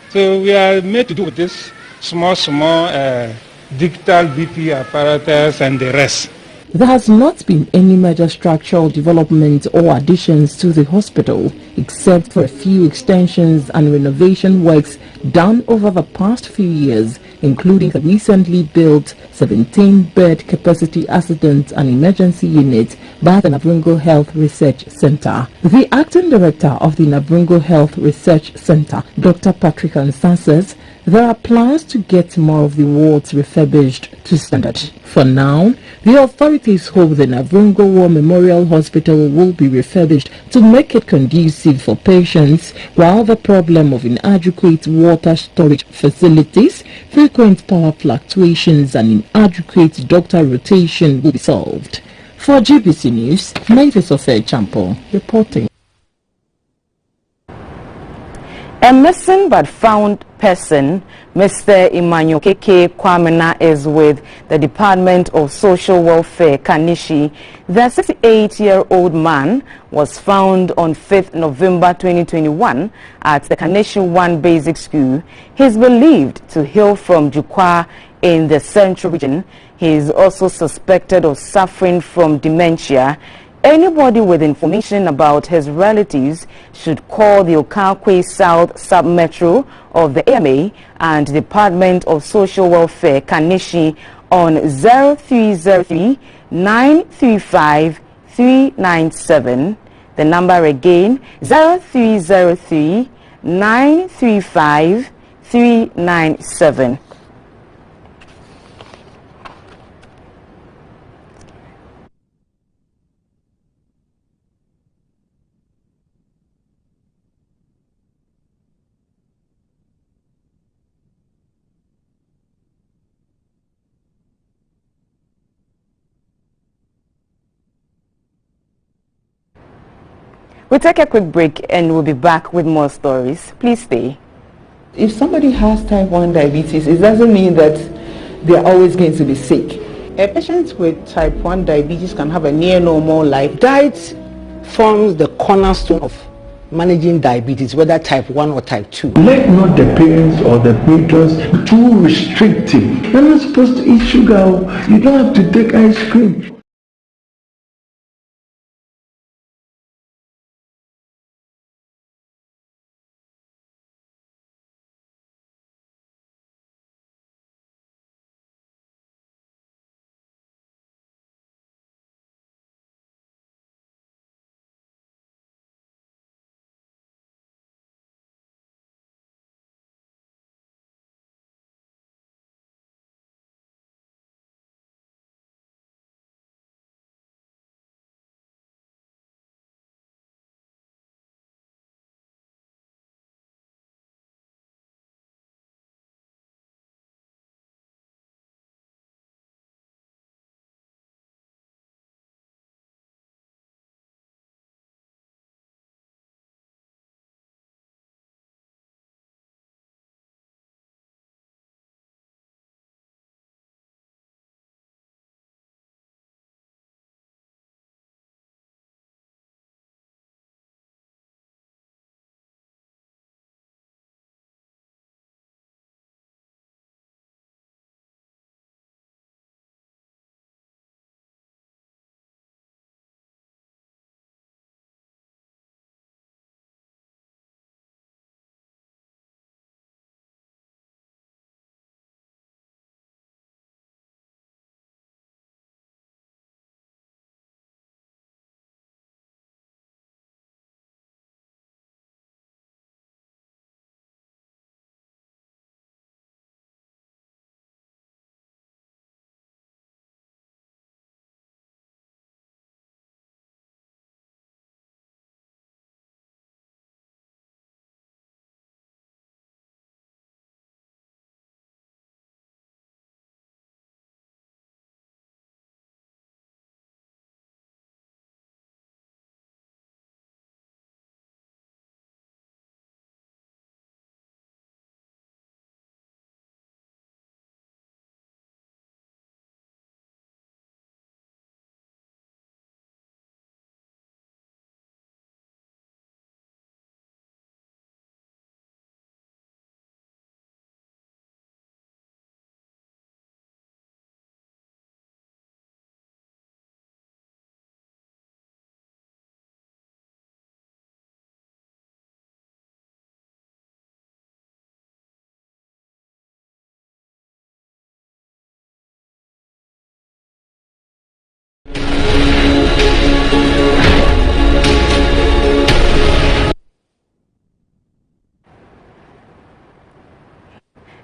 So we are made to do with this small digital BP apparatus and the rest. There has not been any major structural development or additions to the hospital, except for a few extensions and renovation works done over the past few years, including the recently built 17-bed capacity accident and emergency unit by the Navrongo Health Research Center. The acting director of the Navrongo Health Research Center, Dr. Patrick Ansan, says there are plans to get more of the wards refurbished to standard. For now, the authorities hope the Navrongo War Memorial Hospital will be refurbished to make it conducive for patients, while the problem of inadequate water storage facilities, frequent power fluctuations and inadequate doctor rotation will be solved. For GBC News, Mavis Champo reporting. A missing but found person, Mr. Emmanuel Keke Kwamena, is with the Department of Social Welfare, Kanishi. The 68-year-old man was found on 5th November 2021 at the Kanishi 1 Basic School. He is believed to hail from Jukwa in the Central Region. He is also suspected of suffering from dementia. Anybody with information about his relatives should call the Okankwe South Sub-Metro of the AMA and Department of Social Welfare, Kanishi, on 0303 935 397. The number again, 0303 935 397. We'll take a quick break and we'll be back with more stories. Please stay. If somebody has type 1 diabetes, it doesn't mean that they're always going to be sick. A patient with type 1 diabetes can have a near normal life. Diet forms the cornerstone of managing diabetes, whether type 1 or type 2. Let not the parents or the patrons be too restrictive. You're not supposed to eat sugar. You don't have to take ice cream.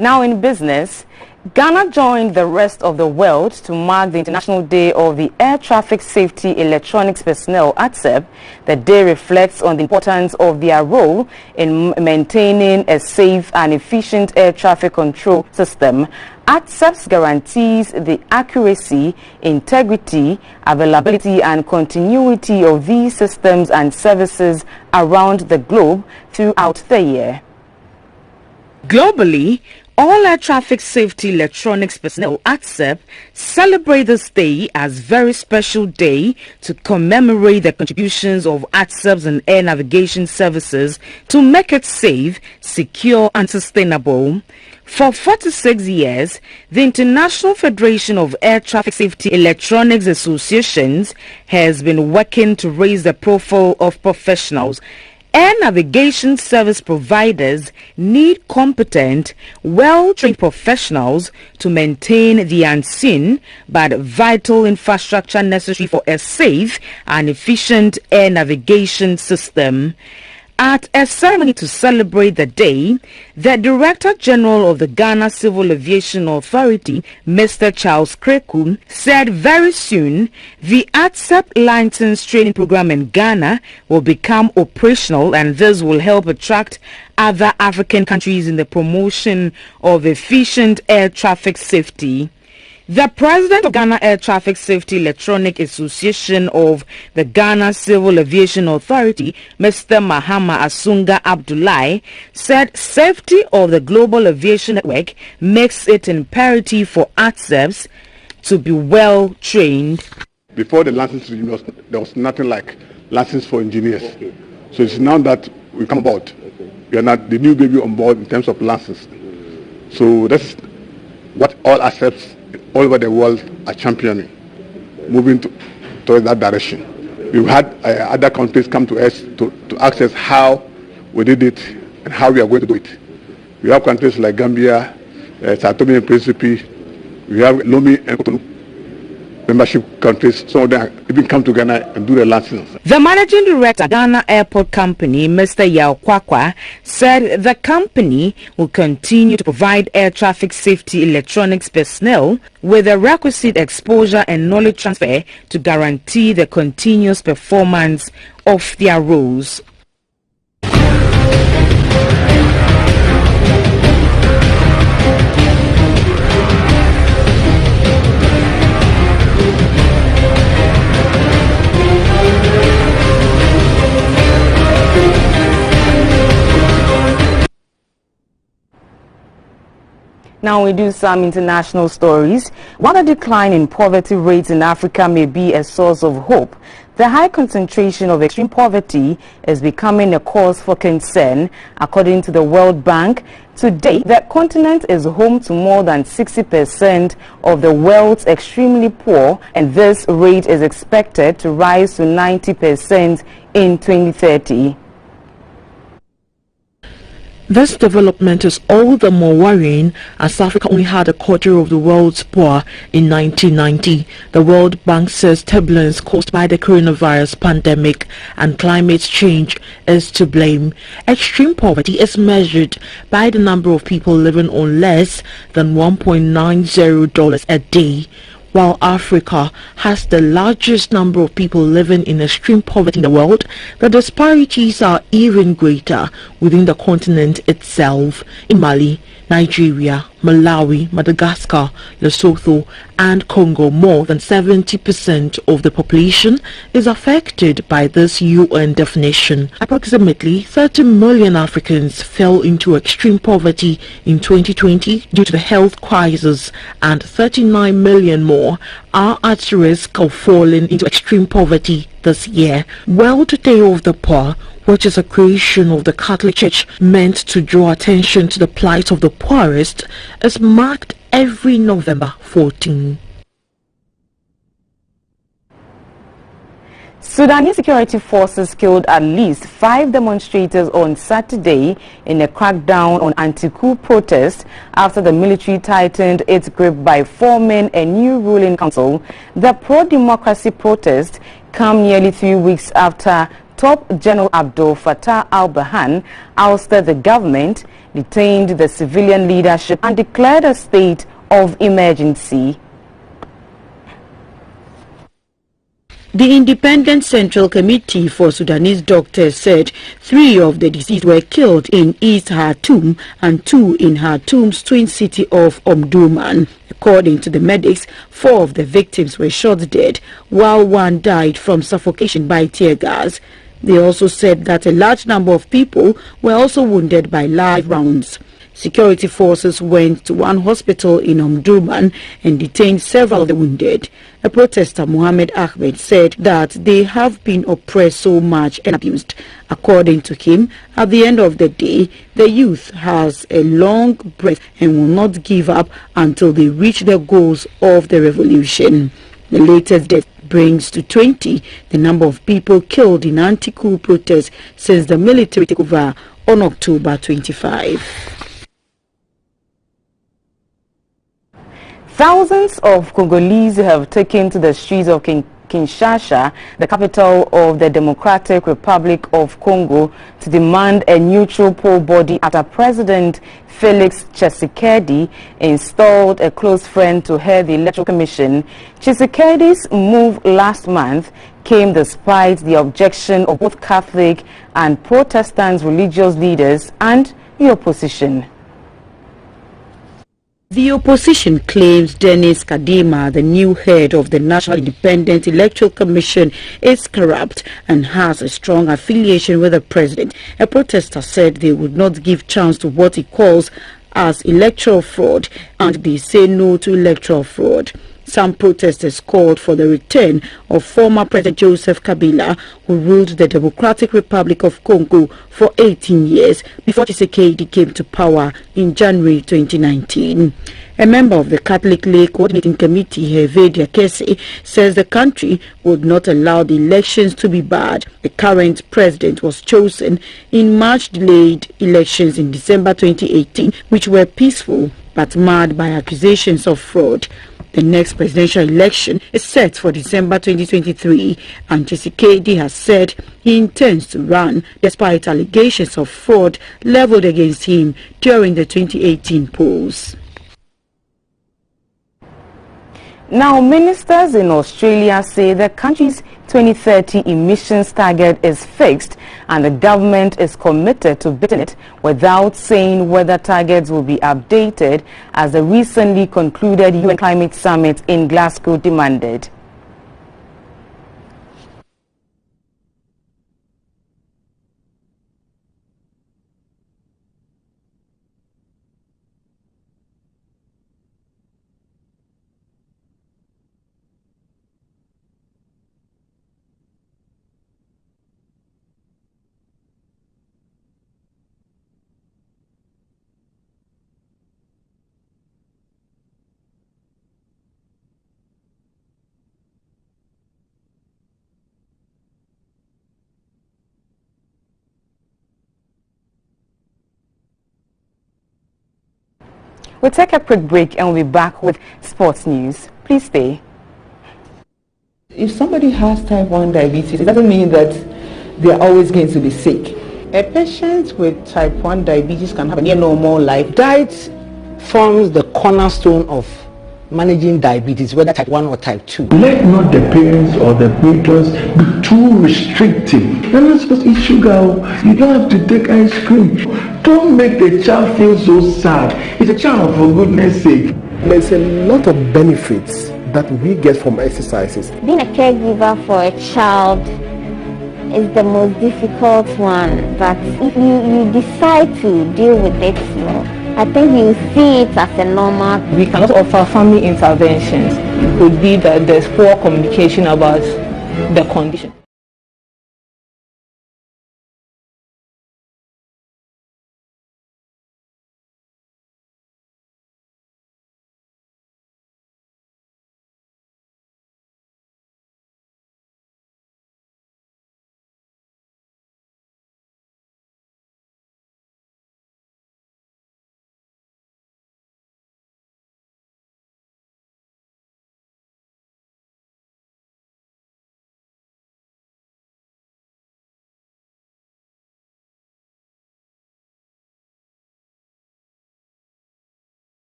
Now in business, Ghana joined the rest of the world to mark the International Day of the Air Traffic Safety Electronics Personnel, ATSEP. The day reflects on the importance of their role in maintaining a safe and efficient air traffic control system. ATSEP guarantees the accuracy, integrity, availability and continuity of these systems and services around the globe throughout the year. Globally, all air traffic safety electronics personnel ATSEP celebrate this day as a very special day to commemorate the contributions of ATSEPs and air navigation services to make it safe, secure and sustainable. For 46 years, the International Federation of Air Traffic Safety Electronics Associations has been working to raise the profile of professionals. Air navigation service providers need competent, well-trained professionals to maintain the unseen but vital infrastructure necessary for a safe and efficient air navigation system. At a ceremony to celebrate the day, the Director General of the Ghana Civil Aviation Authority, Mr. Charles Kreku, said very soon the ATSEP license training program in Ghana will become operational, and this will help attract other African countries in the promotion of efficient air traffic safety. The president of Ghana Air Traffic Safety Electronic Association of the Ghana Civil Aviation Authority, Mr. Mahama Asunga Abdullahi, said safety of the global aviation network makes it imperative for ATSEBs to be well trained. Before the license regime, there was nothing like license for engineers. Okay. So it's now that we come about. Okay. We are not the new baby on board in terms of license. So that's what all ATSEBs all over the world are championing, moving towards that direction. We've had other countries come to us to ask us how we did it and how we are going to do it. We have countries like Gambia, Sao Tome and Principe, we have Lomé and Cotonou membership countries. Some of them even come to Ghana and do the license. The managing director, Ghana Airport Company, Mr. Yao Kwakwa, said the company will continue to provide air traffic safety electronics personnel with the requisite exposure and knowledge transfer to guarantee the continuous performance of their roles. Now we do some international stories. While the decline in poverty rates in Africa may be a source of hope, the high concentration of extreme poverty is becoming a cause for concern. According to the World Bank, today the continent is home to more than 60% of the world's extremely poor, and this rate is expected to rise to 90% in 2030. This development is all the more worrying as Africa only had a quarter of the world's poor in 1990. The World Bank says turbulence caused by the coronavirus pandemic and climate change is to blame. Extreme poverty is measured by the number of people living on less than $1.90 a day. While Africa has the largest number of people living in extreme poverty in the world, the disparities are even greater within the continent itself. In Mali, Nigeria, Malawi, Madagascar, Lesotho and Congo, more than 70% of the population is affected by this UN definition. Approximately 30 million Africans fell into extreme poverty in 2020 due to the health crisis, and 39 million more are at risk of falling into extreme poverty this year. World Day of the Poor, which is a creation of the Catholic Church meant to draw attention to the plight of the poorest, is marked every November 14. Sudanese security forces killed at least 5 demonstrators on Saturday in a crackdown on anti-coup protests after the military tightened its grip by forming a new ruling council. The pro-democracy protests come nearly 3 weeks after Top General Abdel Fattah al-Burhan ousted the government, detained the civilian leadership and declared a state of emergency. The Independent Central Committee for Sudanese Doctors said 3 of the deceased were killed in East Khartoum and 2 in Khartoum's twin city of Omdurman. According to the medics, 4 of the victims were shot dead, while 1 died from suffocation by tear gas. They also said that a large number of people were also wounded by live rounds. Security forces went to one hospital in Omdurman and detained several of the wounded. A protester, Mohammed Ahmed, said that they have been oppressed so much and abused. According to him, at the end of the day, the youth has a long breath and will not give up until they reach the goals of the revolution. The latest death brings to 20 the number of people killed in anti-coup protests since the military took over on October 25. Thousands of Congolese have taken to the streets of Kinshasa, the capital of the Democratic Republic of Congo, to demand a neutral poll body after President Felix Tshisekedi installed a close friend to head the Electoral Commission. Tshisekedi's move last month came despite the objection of both Catholic and Protestant religious leaders and the opposition. The opposition claims Dennis Kadima, the new head of the National Independent Electoral Commission, is corrupt and has a strong affiliation with the president. A protester said they would not give chance to what he calls as electoral fraud, and they say no to electoral fraud. Some protesters called for the return of former President Joseph Kabila, who ruled the Democratic Republic of Congo for 18 years before Tshisekedi came to power in January 2019. A member of the Catholic Lay Coordinating Committee, Hervé Diakese, says the country would not allow the elections to be barred. The current president was chosen in March-delayed elections in December 2018, which were peaceful but marred by accusations of fraud. The next presidential election is set for December 2023, and Tshisekedi has said he intends to run despite allegations of fraud leveled against him during the 2018 polls. Now, ministers in Australia say the country's 2030 emissions target is fixed and the government is committed to beating it, without saying whether targets will be updated, as the recently concluded UN Climate Summit in Glasgow demanded. We'll take a quick break and we'll be back with sports news. Please stay. If somebody has type 1 diabetes, it doesn't mean that they're always going to be sick. A patient with type 1 diabetes can have a near normal life. Diet forms the cornerstone of managing diabetes, whether type 1 or type 2. Let not the parents or the patrons be too restrictive. You're not supposed to eat sugar. You don't have to take ice cream. Don't make the child feel so sad. It's a child, for goodness sake. There's a lot of benefits that we get from exercises. Being a caregiver for a child is the most difficult one, but if you decide to deal with it, I think you see it as a normal. We can also offer family interventions. It could be that there's poor communication about the condition.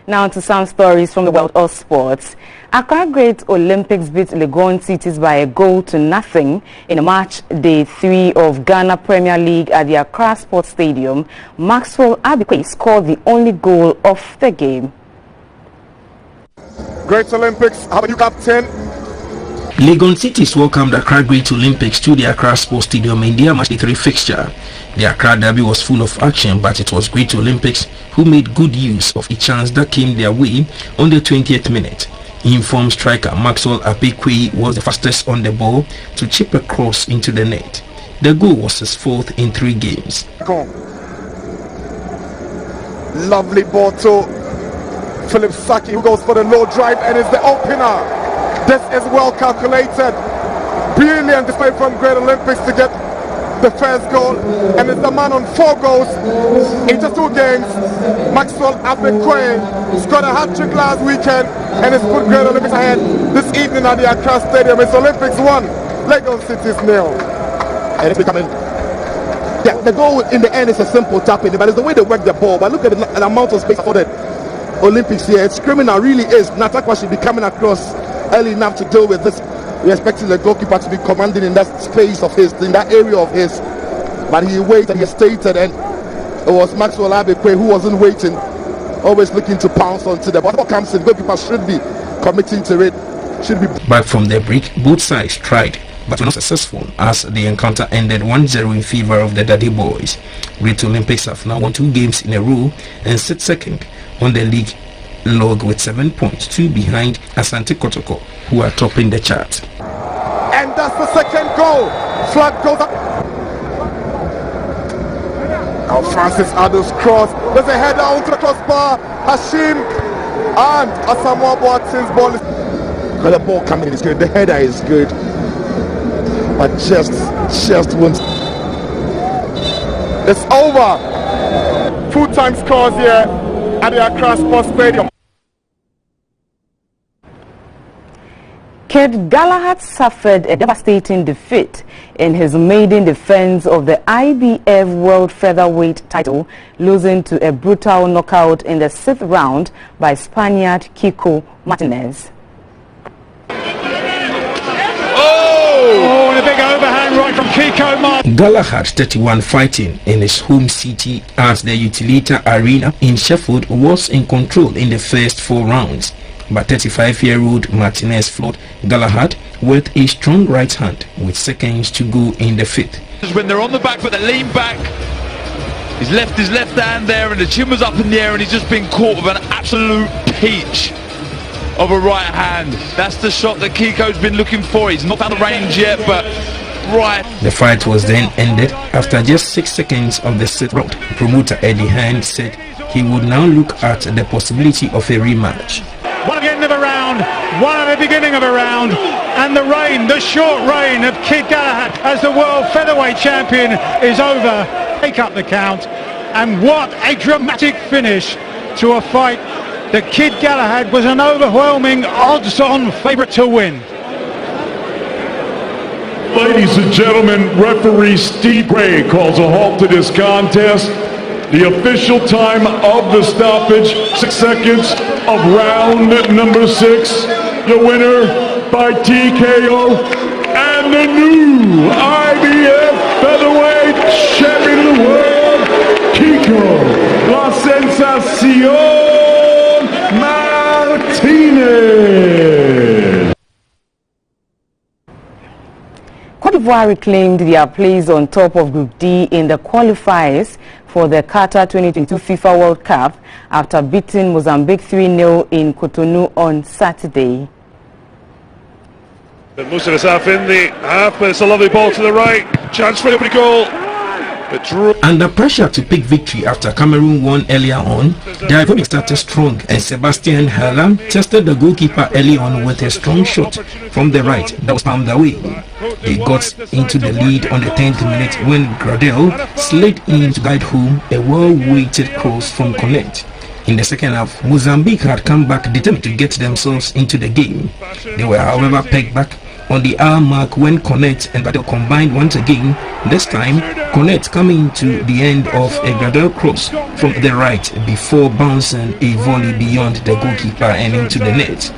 Now to some stories from the world of sports. Accra Great Olympics beat Legon Cities by a goal to nothing in match day 3 of Ghana Premier League at the Accra Sports Stadium. Maxwell Abikwe scored the only goal of the game. Great Olympics have a new captain. Legon Cities welcomed Accra Great Olympics to the Accra Sports Stadium in their Match 3 fixture. The Accra Derby was full of action, but it was Great Olympics who made good use of a chance that came their way on the 20th minute. Informed striker Maxwell Apekwe was the fastest on the ball to chip a cross into the net. The goal was his fourth in 3 games. Lovely ball to Philip Saki, who goes for the low drive and is the opener. This is well calculated. Brilliant display from Great Olympics to get the first goal, and it's the man on 4 goals in just 2 games. Maxwell Apekwe scored a hat-trick last weekend and has put Great Olympics ahead this evening at the Accra Stadium. It's Olympics 1, Legon Cities 0. And it's becoming, yeah, the goal in the end is a simple tapping, but it's the way they work the ball. But look at the amount of space afforded Olympics here. It's criminal, really is. Natakwa should be coming across early enough to deal with this. We're expecting the goalkeeper to be commanding in that space of his, in that area of his, but he waited, he stated, and it was Maxwell Apekwe who wasn't waiting, always looking to pounce onto the ball. Comes in, goalkeeper should be committing to it, should be. Back from the break, both sides tried, but were not successful as the encounter ended 1-0 in favor of the Daddy Boys. Great Olympics have now won 2 games in a row and sit second on the league log with 7 points, 2 behind Asante Kotoko, who are topping the chart. And that's the second goal. Flag goes up. Now Francis Ado's cross. There's a header onto the crossbar. Hashim and Asamoah Boateng's ball is. The ball coming in is good. The header is good, but just won't. It's over. 2 scores here at the Accra Sports Stadium. Kid Galahad suffered a devastating defeat in his maiden defense of the IBF World Featherweight title, losing to a brutal knockout in the 6th round by Spaniard Kiko Martinez. Oh, and a big overhand right from Kiko Martinez. Galahad, 31, fighting in his home city at the Utilita Arena in Sheffield, was in control in the first 4 rounds. But 35-year-old Martinez floored Galahad with a strong right hand with seconds to go in the 5th. When they're on the back foot, they lean back. He's left his left hand there and the chin was up in the air and he's just been caught with an absolute peach of a right hand. That's the shot that Kiko's been looking for. He's not found the range yet, but right. The fight was then ended after just 6 seconds of the 6th round. Promoter Eddie Hand said he would now look at the possibility of a rematch. One at the end of a round, one at the beginning of a round, and the short reign of Kid Galahad as the world featherweight champion is over. Take up the count, and what a dramatic finish to a fight that Kid Galahad was an overwhelming odds-on favourite to win. Ladies and gentlemen, referee Steve Gray calls a halt to this contest. The official time of the stoppage, 6 seconds of round number 6. The winner by TKO and the new IBF featherweight champion of the world, Kiko La Sensación Martinez. Cote d'Ivoire reclaimed their place on top of Group D in the qualifiers for the Qatar 2022 FIFA World Cup after beating Mozambique 3-0 in Cotonou on Saturday. But most of us half in the half, but it's a lovely ball to the right. Chance for the goal. Under pressure to pick victory after Cameroon won earlier on, the Ivorians started strong and Sebastian Haller tested the goalkeeper early on with a strong shot from the right that was palmed away. They got into the lead on the 10th minute when Gradel slid in to guide home a well-weighted cross from Connect. In the second half, Mozambique had come back determined to get themselves into the game. They were, however, pegged back on the hour mark when Connect and Gradel combined once again, this time Connect coming to the end of a Gradel cross from the right before bouncing a volley beyond the goalkeeper and into the net.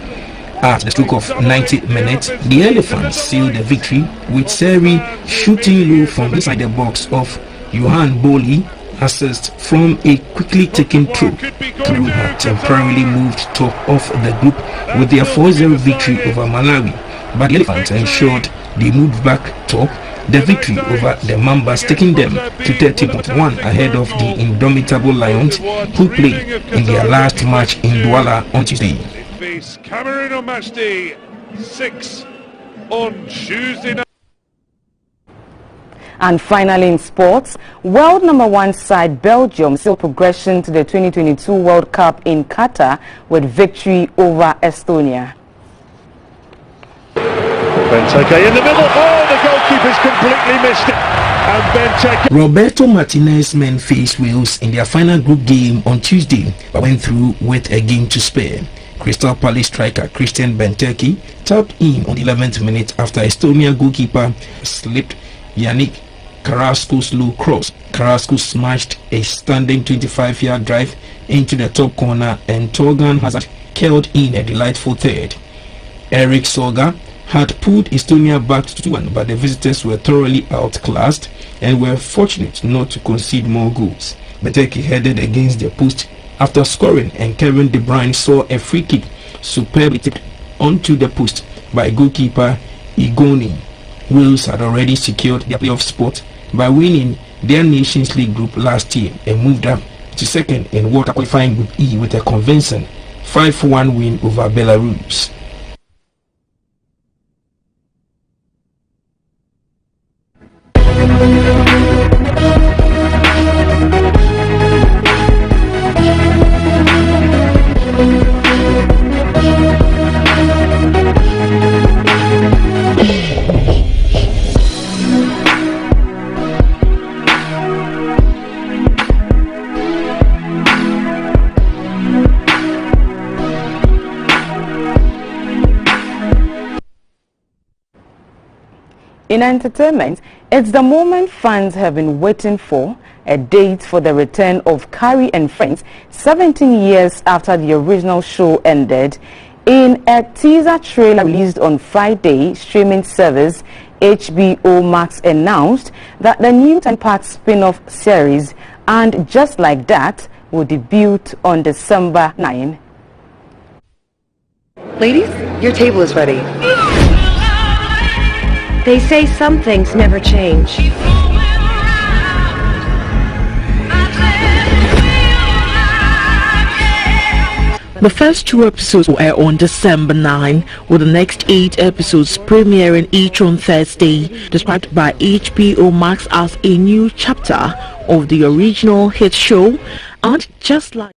At the stroke of 90 minutes, the Elephants sealed the victory with Seri shooting low from inside the box of Johan Boli assist from a quickly taken throw. Cameroon had temporarily moved top of the group with their 4-0 victory over Malawi, but the Elephants ensured they moved back top. The victory over the Mambas taking them to 30.1 ahead of the indomitable Lions, who played in their last match in Douala on Tuesday. Cameroon on match day 6 on Tuesday night. And finally in sports, world number 1 side Belgium still progression to the 2022 World Cup in Qatar with victory over Estonia. Benteke in the middle. Oh, the goalkeeper's completely missed it. And Benteke. Roberto Martinez's men faced Wales in their final group game on Tuesday, but went through with a game to spare. Crystal Palace striker Christian Benteke tapped in on the 11th minute after Estonia goalkeeper slipped Yannick Carrasco's low cross. Carrasco smashed a standing 25-yard drive into the top corner and Torgan Hazard curled in a delightful third. Eric Sorga had pulled Estonia back to 2-1, but the visitors were thoroughly outclassed and were fortunate not to concede more goals. Benteke headed against the post after scoring, and Kevin De Bruyne saw a free kick superbly tipped onto the post by goalkeeper Igoni. Wales had already secured their playoff spot by winning their Nations League group last year and moved up to second in World Cup qualifying Group E with a convincing 5-1 win over Belarus. In entertainment, it's the moment fans have been waiting for, a date for the return of Carrie and Friends 17 years after the original show ended. In a teaser trailer released on Friday, streaming service HBO Max announced that the new 10-part spin-off series, And Just Like That, will debut on December 9. Ladies, your table is ready. They say some things never change. The first 2 episodes will air on December 9, with the next 8 episodes premiering each on Thursday, described by HBO Max as a new chapter of the original hit show, And Just Like